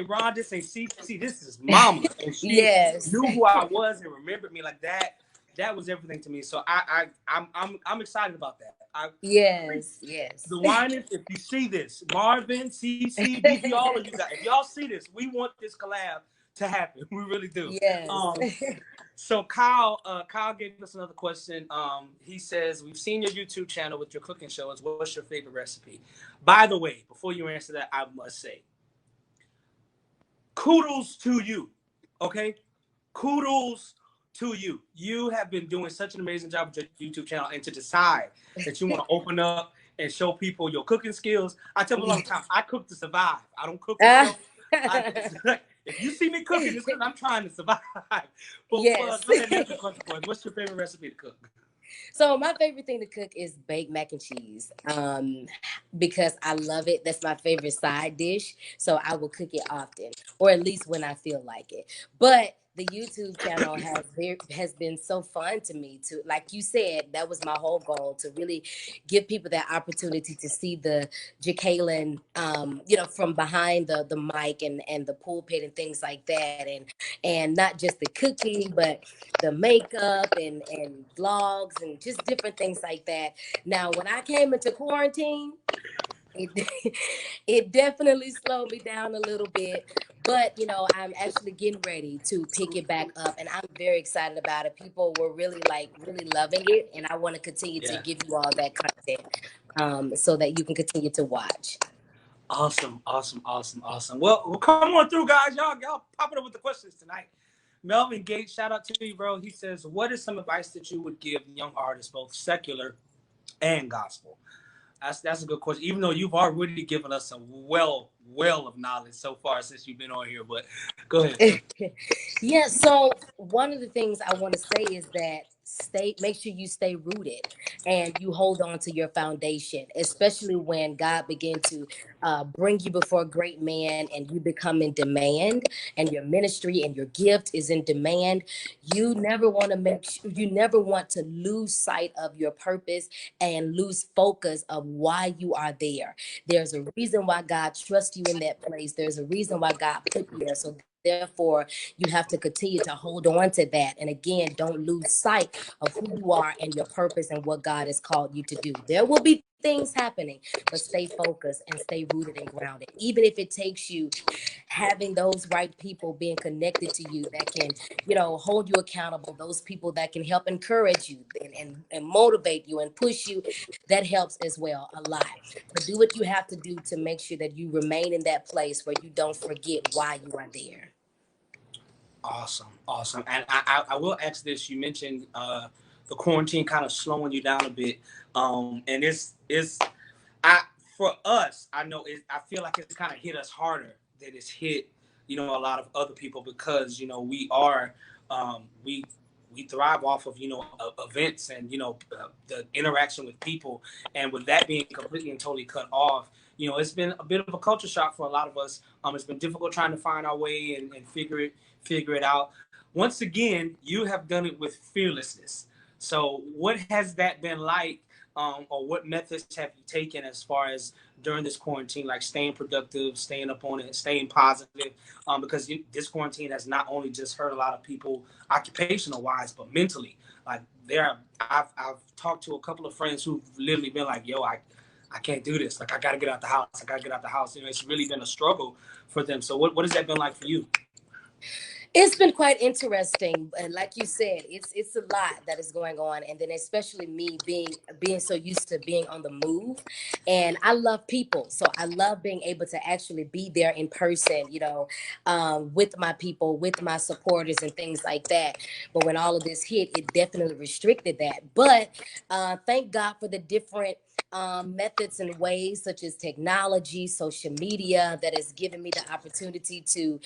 Ron, this ain't CC, this is Mama, and she Yes. knew who I was and remembered me like that. That was everything to me. So I'm excited about that. Yes. The Winans, if you see this, Marvin, CC, DP, all of you guys, if y'all see this, we want this collab to happen. We really do. Yes. So Kyle gave us another question. He says, we've seen your YouTube channel with your cooking shows. What's your favorite recipe? By the way, before you answer that, I must say, kudos to you. Okay? Kudos to you. You have been doing such an amazing job with your YouTube channel, and to decide that you want to open up and show people your cooking skills. I tell people all the time, I cook to survive. I don't cook to show. If you see me cooking, it's because I'm trying to survive. But yes. Go ahead and answer the question for us. What's your favorite recipe to cook? So my favorite thing to cook is baked mac and cheese, because I love it. That's my favorite side dish. So I will cook it often, or at least when I feel like it. But the YouTube channel has been so fun to me. To, like you said, that was my whole goal, to really give people that opportunity to see the Jekalyn, from behind the mic and the pulpit and things like that, and not just the cooking, but the makeup and vlogs and just different things like that. Now, when I came into quarantine, it, it definitely slowed me down a little bit, but I'm actually getting ready to pick it back up, and I'm very excited about it. People were really loving it, and I want to continue to give you all that content, so that you can continue to watch. Awesome. Well, come on through, guys. Y'all popping up with the questions tonight. Melvin Gates, shout out to you, bro. He says, what is some advice that you would give young artists, both secular and gospel? That's a good question, even though you've already given us a well of knowledge so far since you've been on here. But go ahead. Yeah, so one of the things I want to say is that make sure you stay rooted and you hold on to your foundation, especially when God begin to bring you before a great man and you become in demand, and your ministry and your gift is in demand. You never want to lose sight of your purpose and lose focus of why you are there. There's a reason why God trusts you in that place. There's a reason why God put you there. So therefore, you have to continue to hold on to that. And again, don't lose sight of who you are and your purpose and what God has called you to do. There will be things happening, but stay focused and stay rooted and grounded. Even if it takes you having those right people being connected to you that can, hold you accountable, those people that can help encourage you and motivate you and push you, that helps as well a lot. But do what you have to do to make sure that you remain in that place where you don't forget why you are there. Awesome, awesome. And I will ask this. You mentioned the quarantine kind of slowing you down a bit, and it's I for us. I know I feel like it's kind of hit us harder than it's hit a lot of other people, because we are we thrive off of events and the interaction with people, and with that being completely and totally cut off, it's been a bit of a culture shock for a lot of us. It's been difficult trying to find our way and figure it out. Once again, you have done it with fearlessness. So what has that been like, or what methods have you taken as far as during this quarantine, like staying productive, staying up on it, staying positive? Because this quarantine has not only just hurt a lot of people occupational wise, but mentally. Like I've talked to a couple of friends who've literally been like, yo, I can't do this. Like, I got to get out the house. I got to get out the house. It's really been a struggle for them. So what has that been like for you? It's been quite interesting, and like you said, it's a lot that is going on, and then especially me being so used to being on the move, and I love people, so I love being able to actually be there in person, with my people, with my supporters, and things like that. But when all of this hit, it definitely restricted that. But thank God for the different methods and ways, such as technology, social media, that has given me the opportunity to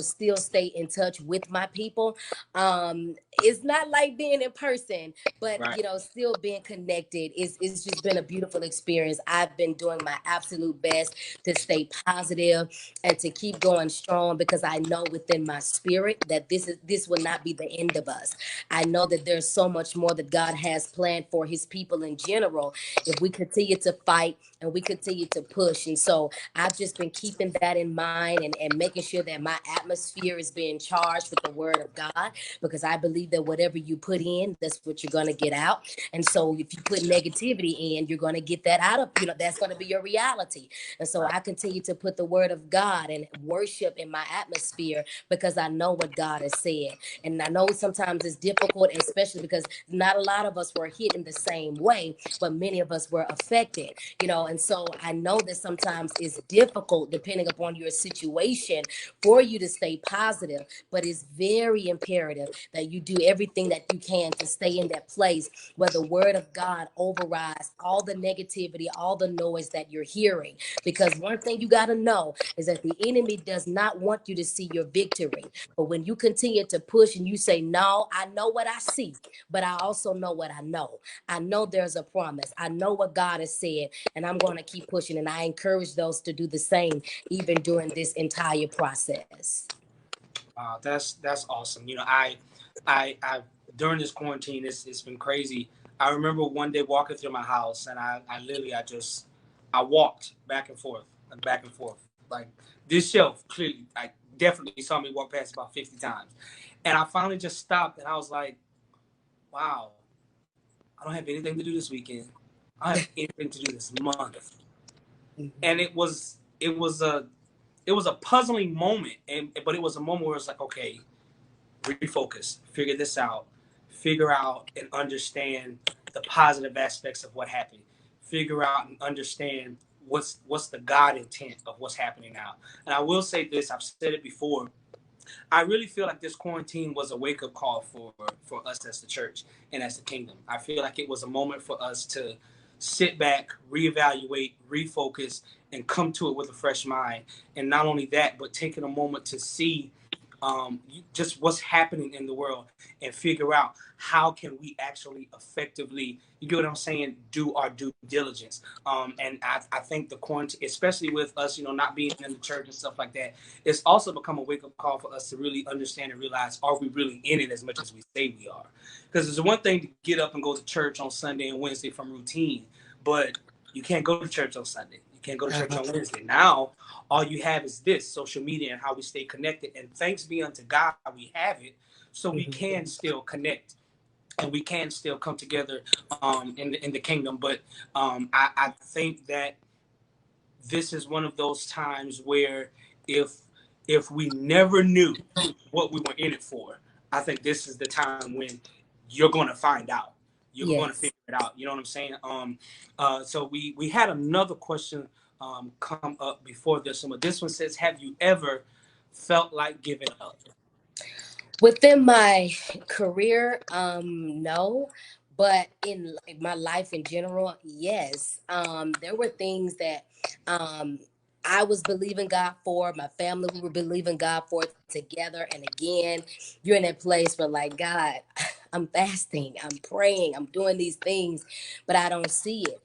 still stay in touch with my people. It's not like being in person, but Right. Still being connected is just been a beautiful experience. I've been doing my absolute best to stay positive and to keep going strong, because I know within my spirit that this will not be the end of us. I know that there's so much more that God has planned for his people in general, if we continue to fight and we continue to push. And so I've just been keeping that in mind, and making sure that my atmosphere is being charged with the word of God, because I believe that whatever you put in, that's what you're going to get out. And so if you put negativity in, you're going to get that out of, that's going to be your reality. And so I continue to put the word of God and worship in my atmosphere, because I know what God has said. And I know sometimes it's difficult, especially because not a lot of us were hit in the same way, but many of us were affected, and so I know that sometimes it's difficult depending upon your situation for you to stay positive, but it's very imperative that you do everything that you can to stay in that place where the word of God overrides all the negativity, all the noise that you're hearing. Because one thing you got to know is that the enemy does not want you to see your victory. But when you continue to push and you say, no, I know what I see, but I also know what I know. I know there's a promise. I know what God has said, and I'm going to keep pushing. And I encourage those to do the same, even during this entire process. That's awesome. I during this quarantine, it's been crazy. I remember one day walking through my house, and I literally I walked back and forth. Like, this shelf clearly, I definitely saw me walk past about 50 times, and I finally just stopped, and I was like, wow, I don't have anything to do this weekend. I don't have anything to do this month. And it was a puzzling moment, but it was a moment where it's like, okay, refocus, figure this out, figure out and understand the positive aspects of what happened, figure out and understand what's the God intent of what's happening now. And I will say this, I've said it before, I really feel like this quarantine was a wake-up call for us as the church and as the kingdom. I feel like it was a moment for us to sit back, reevaluate, refocus, and come to it with a fresh mind. And not only that, but taking a moment to see just what's happening in the world, and figure out how can we actually effectively, you get what I'm saying, do our due diligence. And I think the quarantine, especially with us, not being in the church and stuff like that, it's also become a wake-up call for us to really understand and realize, are we really in it as much as we say we are? Because it's one thing to get up and go to church on Sunday and Wednesday from routine, but you can't go to church on Sunday. You can't go to church on Wednesday. Now, all you have is this social media and how we stay connected. And thanks be unto God, we have it, so we can still connect and we can still come together in the kingdom. But I think that this is one of those times where if we never knew what we were in it for, I think this is the time when you're going to find out. You're going to figure it out. You know what I'm saying? So we had another question come up before this one. This one says, have you ever felt like giving up? Within my career, no. But in my life in general, yes. There were things that I was believing God for, my family, we were believing God for together. And again, you're in that place where, like, God, I'm fasting, I'm praying, I'm doing these things, but I don't see it,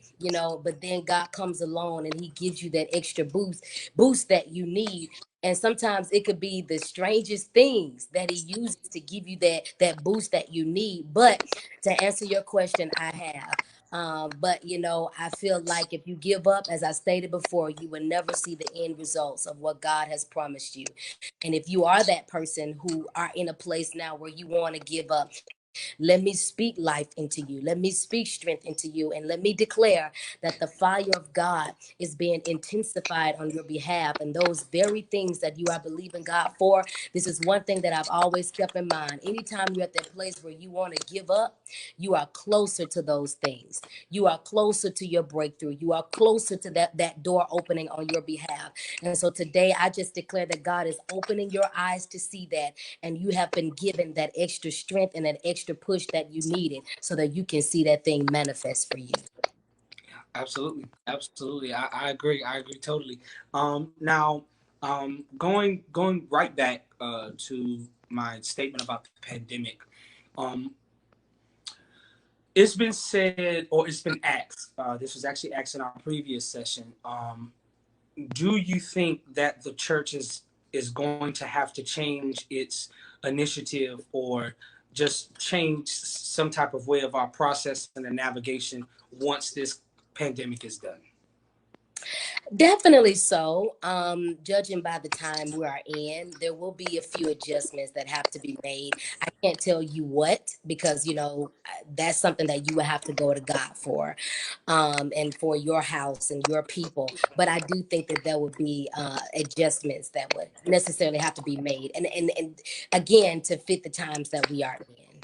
But then God comes along and He gives you that extra boost that you need. And sometimes it could be the strangest things that He uses to give you that boost that you need. But to answer your question, I have. But I feel like if you give up, as I stated before, you will never see the end results of what God has promised you. And if you are that person who are in a place now where you want to give up, let me speak life into you. Let me speak strength into you. And let me declare that the fire of God is being intensified on your behalf. And those very things that you are believing God for, this is one thing that I've always kept in mind. Anytime you're at that place where you want to give up, you are closer to those things. You are closer to your breakthrough. You are closer to that door opening on your behalf. And so today, I just declare that God is opening your eyes to see that. And you have been given that extra strength and that extra push that you needed so that you can see that thing manifest for you. Absolutely. Absolutely. I agree. I agree totally. Now, going right back to my statement about the pandemic, it's been said, or it's been asked, this was actually asked in our previous session, do you think that the church is going to have to change its initiative or just change some type of way of our process and the navigation once this pandemic is done? Definitely so. Judging by the time we are in, there will be a few adjustments that have to be made. I can't tell you what, because that's something that you would have to go to God for, and for your house and your people. But I do think that there would be adjustments that would necessarily have to be made, and again, to fit the times that we are in.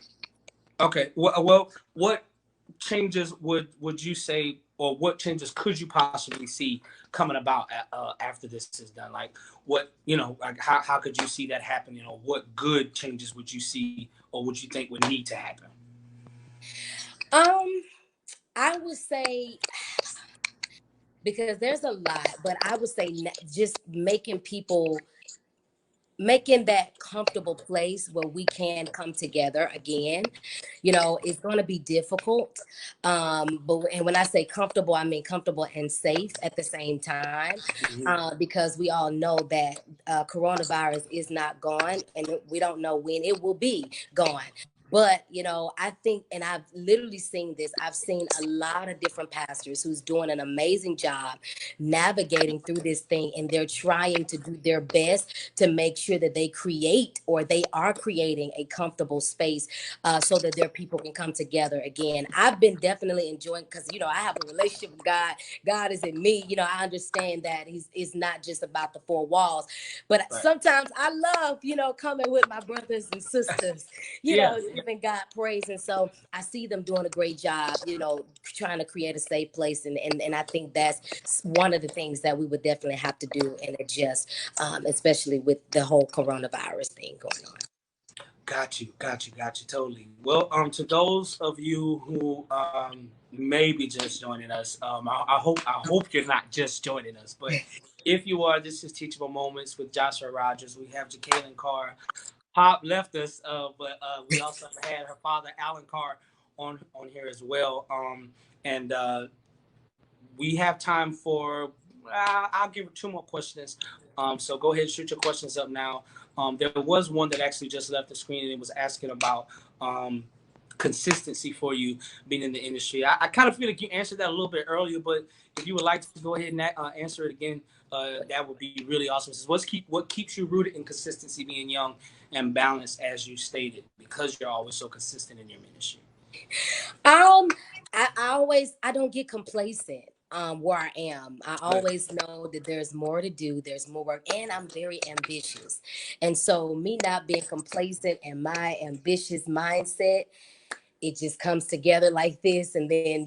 Okay. Well, what changes would you say, or what changes could you possibly see coming about after this is done? Like, what, like how could you see that happen? What good changes would you see, or would you think would need to happen? I would say, because there's a lot, but I would say just making that comfortable place where we can come together again. It's going to be difficult, but and when I say comfortable, I mean comfortable and safe at the same time, because we all know that coronavirus is not gone, and we don't know when it will be gone. But I think, and I've literally seen this, I've seen a lot of different pastors who's doing an amazing job navigating through this thing, and they're trying to do their best to make sure that they create, or they are creating, a comfortable space, so that their people can come together again. I've been definitely enjoying, because I have a relationship with God. God is in me. I understand that it's not just about the four walls, but right. Sometimes I love coming with my brothers and sisters, giving God praise. And so I see them doing a great job, trying to create a safe place. And I think that's one of the things that we would definitely have to do and adjust, especially with the whole coronavirus thing going on. Got you. Totally. Well, to those of you who may be just joining us, I hope you're not just joining us, but If you are, this is Teachable Moments with Joshua Rogers. We have Jekalyn Carr. Pop left us, but we also had her father, Alan Carr, on here as well. And we have time for, I'll give 2 more questions. So go ahead and shoot your questions up now. There was one that actually just left the screen, and it was asking about consistency for you being in the industry. I kind of feel like you answered that a little bit earlier, but if you would like to go ahead and answer it again, that would be really awesome. It says, what keeps you rooted in consistency, being young and balanced, as you stated, because you're always so consistent in your ministry? I don't get complacent where I am. I always know that there's more to do, there's more work, and I'm very ambitious. And so me not being complacent and my ambitious mindset, it just comes together like this. And then,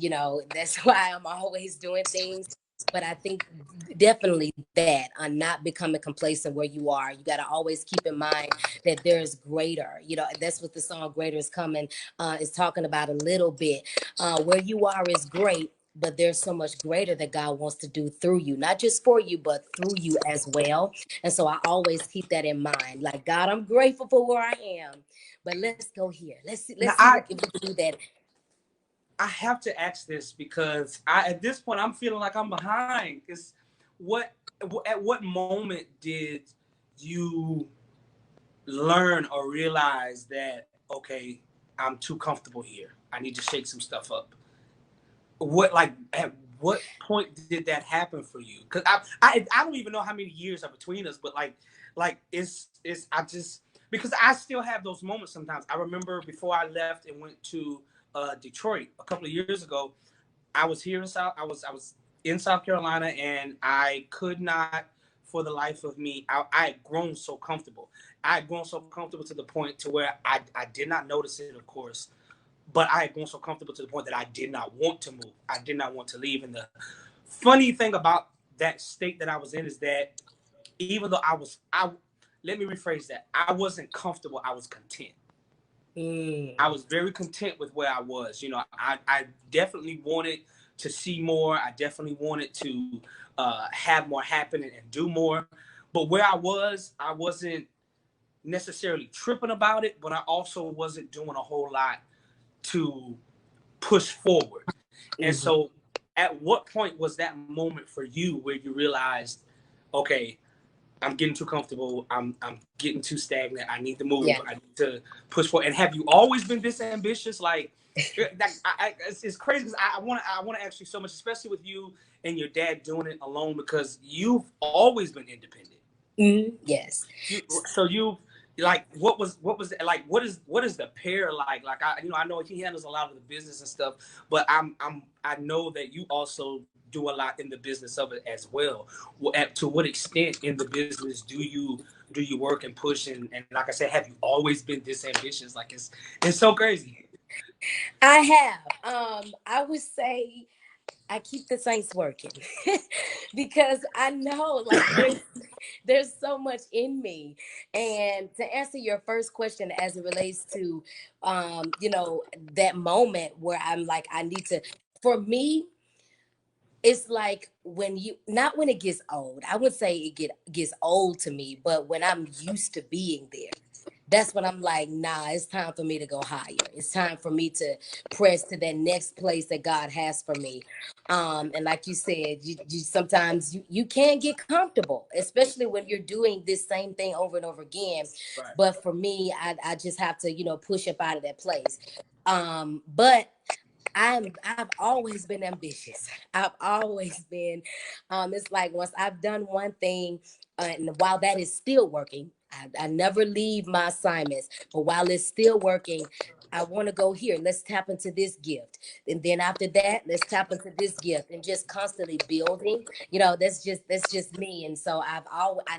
that's why I'm always doing things. But I think definitely that on not becoming complacent where you are. You got to always keep in mind that there's greater. That's what the song Greater Is Coming is talking about a little bit. Where you are is great, but there's so much greater that God wants to do through you, not just for you, but through you as well. And so I always keep that in mind. Like, God, I'm grateful for where I am, but let's go here. Let's see if we can do that. I have to ask this because at this point I'm feeling like I'm behind. Because at what moment did you learn or realize that, okay, I'm too comfortable here, I need to shake some stuff up? At what point did that happen for you? Because I don't even know how many years are between us, but because I still have those moments sometimes. I remember before I left and went to Detroit a couple of years ago, I was in South Carolina, and I could not, for the life of me, I had grown so comfortable. I had grown so comfortable to the point to where I did not notice it, of course, but I had grown so comfortable to the point that I did not want to move. I did not want to leave. And the funny thing about that state that I was in is that even though let me rephrase that. I wasn't comfortable. I was content. I was very content with where I was. I definitely wanted to see more. I definitely wanted to have more happen and do more. But where I wasn't necessarily tripping about it, but I also wasn't doing a whole lot to push forward. And so at what point was that moment for you where you realized, okay, I'm getting too comfortable. I'm getting too stagnant. I need to move. Yeah. I need to push forward. And have you always been this ambitious? Like, it's crazy because I want to ask you so much, especially with you and your dad doing it alone, because you've always been independent. Yes. What is the pair like? Like, I know he handles a lot of the business and stuff, but I know that you also do a lot in the business of it as well. To what extent in the business do you work and push, and like I said, have you always been this ambitious? Like, it's so crazy. I have. I would say I keep the saints working because I know there's so much in me. And to answer your first question as it relates to that moment where I'm like, I need to, for me, it's like not when it gets old. I would say it gets old to me, but when I'm used to being there, that's when I'm like, nah, it's time for me to go higher. It's time for me to press to that next place that God has for me. And like you said, you sometimes you can't get comfortable, especially when you're doing this same thing over and over again. Right. But for me, I just have to, push up out of that place. But I've always been ambitious. I've always been, it's like once I've done one thing, and while that is still working, I never leave my assignments, but while it's still working, I want to go here. Let's tap into this gift. And then after that, let's tap into this gift, and just constantly building. That's just me. And so I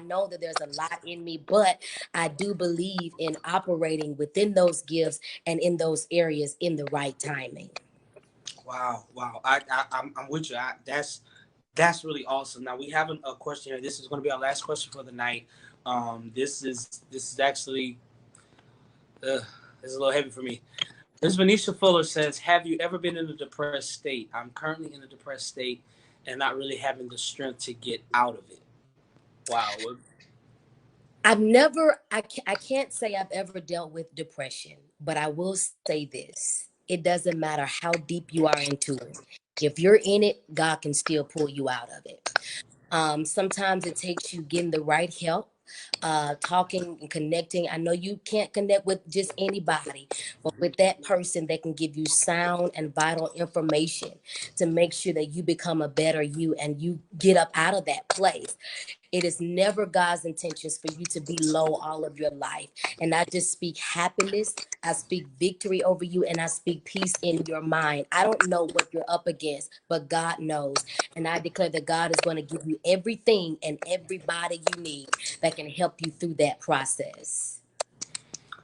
know that there's a lot in me, but I do believe in operating within those gifts and in those areas in the right timing. Wow. I'm with you. That's really awesome. Now we have a question here. This is going to be our last question for the night. This is actually it's a little heavy for me. This Venetia Fuller says, have you ever been in a depressed state? I'm currently in a depressed state and not really having the strength to get out of it. Wow. I can't say I've ever dealt with depression, but I will say this. It doesn't matter how deep you are into it. If you're in it, God can still pull you out of it. Sometimes it takes you getting the right help, talking and connecting. I know you can't connect with just anybody, but with that person that can give you sound and vital information to make sure that you become a better you and you get up out of that place. It is never God's intentions for you to be low all of your life. And I just speak happiness. I speak victory over you, and I speak peace in your mind. I don't know what you're up against, but God knows. And I declare that God is going to give you everything and everybody you need that can help you through that process.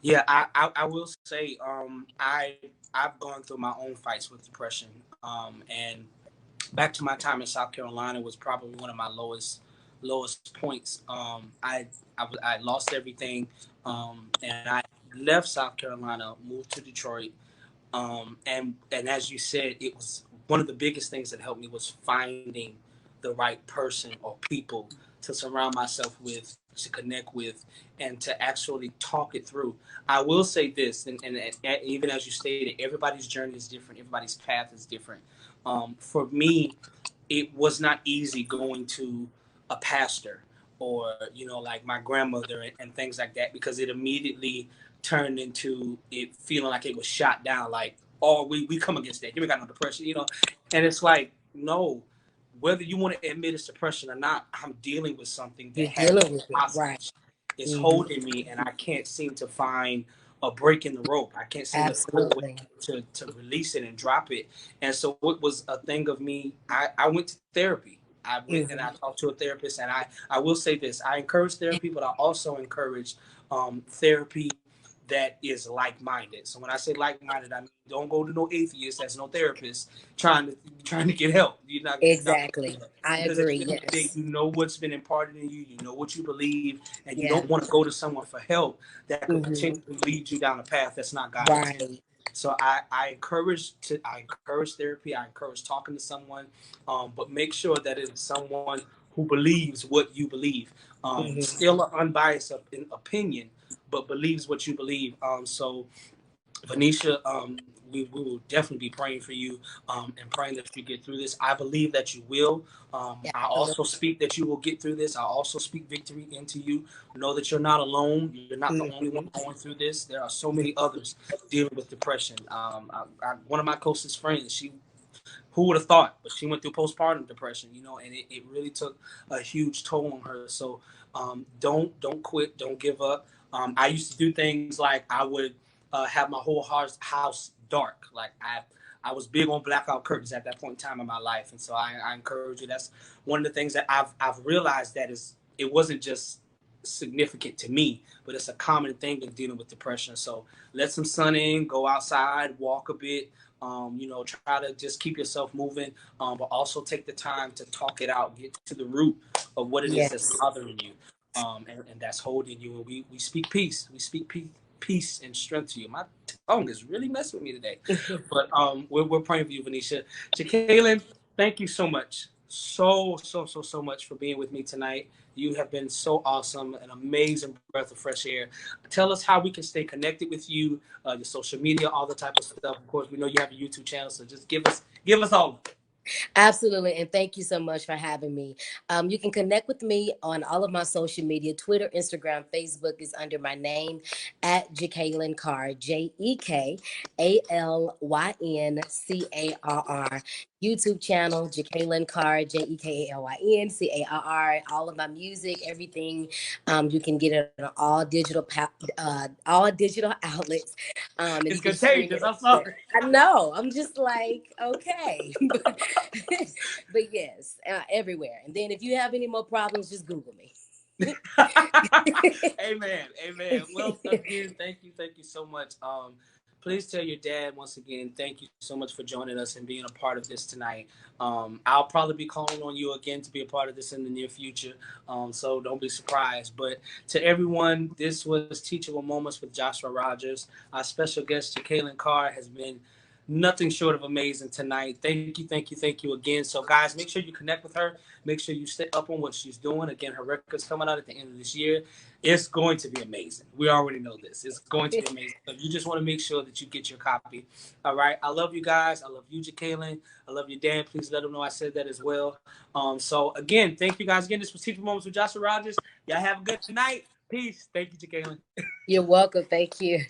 Yeah, I will say, I've gone through my own fights with depression. And back to my time in South Carolina was probably one of my lowest points. I lost everything, and I left South Carolina, moved to Detroit, and as you said, it was one of the biggest things that helped me was finding the right person or people to surround myself with, to connect with, and to actually talk it through. I will say this, and even as you stated, everybody's journey is different, everybody's path is different. For me, it was not easy going to a pastor or like my grandmother and things like that, because it immediately turned into it feeling like it was shot down, like, oh, we come against that, you ain't got no depression, and it's like, no, whether you want to admit it's depression or not, I'm dealing with something that You're has dealing with it, right? hostage. It's Hmm. holding me, and I can't seem to find a break in the rope. I can't seem to find a way Absolutely. to release it and drop it. And so it was a thing of me. I went to therapy. I went and Hmm. I talked to a therapist, and I will say this: I encourage therapy, but I also encourage therapy that is like-minded. So when I say like-minded, I mean don't go to no atheist that's no therapist trying to get help. You're not Exactly. I because at agree. the end of the day, Yes. you know what's been imparted in you, you know what you believe, and you Yeah. don't want to go to someone for help that could Hmm. potentially lead you down a path that's not God intended. Right. So I encourage therapy. I encourage talking to someone, but make sure that it's someone who believes what you believe. Hmm. Still an unbiased opinion, but believes what you believe. So Venetia, we will definitely be praying for you, and praying that you get through this. I believe that you will. I also Absolutely. speak that you will get through this. I also speak victory into you. Know that you're not alone. You're not the only one Hmm. going through this. There are so many others dealing with depression. One of my closest friends, who would have thought, but she went through postpartum depression, and it really took a huge toll on her. So don't quit, don't give up. I used to do things like I would have my whole house dark. Like I was big on blackout curtains at that point in time in my life, and so I encourage you. That's one of the things that I've realized, that is, it wasn't just significant to me, but it's a common thing in dealing with depression. So let some sun in, go outside, walk a bit. Try to just keep yourself moving, but also take the time to talk it out, get to the root of what it is that's Yes. bothering you, and that's holding you. And we speak peace. We speak peace and strength to you. My tongue is really messing with me today, but we're praying for you, Venetia. Jekalyn, thank you so much, so much for being with me tonight. You have been so awesome, an amazing breath of fresh air. Tell us how we can stay connected with you, your social media, all the type of stuff. Of course, we know you have a YouTube channel, so just give us all. Absolutely. And thank you so much for having me. You can connect with me on all of my social media: Twitter, Instagram, Facebook is under my name at Jekalyn Carr, JeKalynCarr. YouTube channel, Jekalyn Carr, JeKalynCarr. All of my music, everything. You can get it on all digital outlets. And It's you can stream contagious. it I'm everywhere. sorry. I know. I'm just like, okay. But yes, everywhere. And then if you have any more problems, just Google me. Amen. Amen. Well, again, thank you so much. Please tell your dad once again, thank you so much for joining us and being a part of this tonight. I'll probably be calling on you again to be a part of this in the near future. So don't be surprised. But to everyone, this was Teachable Moments with Joshua Rogers. Our special guest, Jekalyn Carr, has been nothing short of amazing tonight. Thank you again. So guys, make sure you connect with her. Make sure you stay up on what she's doing. Again, her record's coming out at the end of this year. It's going to be amazing. We already know this. It's going to be amazing. So you just want to make sure that you get your copy. All right. I love you guys. I love you, Jekalyn. I love you, Dan. Please let them know I said that as well. So again, thank you guys again. This was Teachable Moments with Joshua Rogers. Y'all have a good night. Peace. Thank you, Jekalyn. You're welcome. Thank you.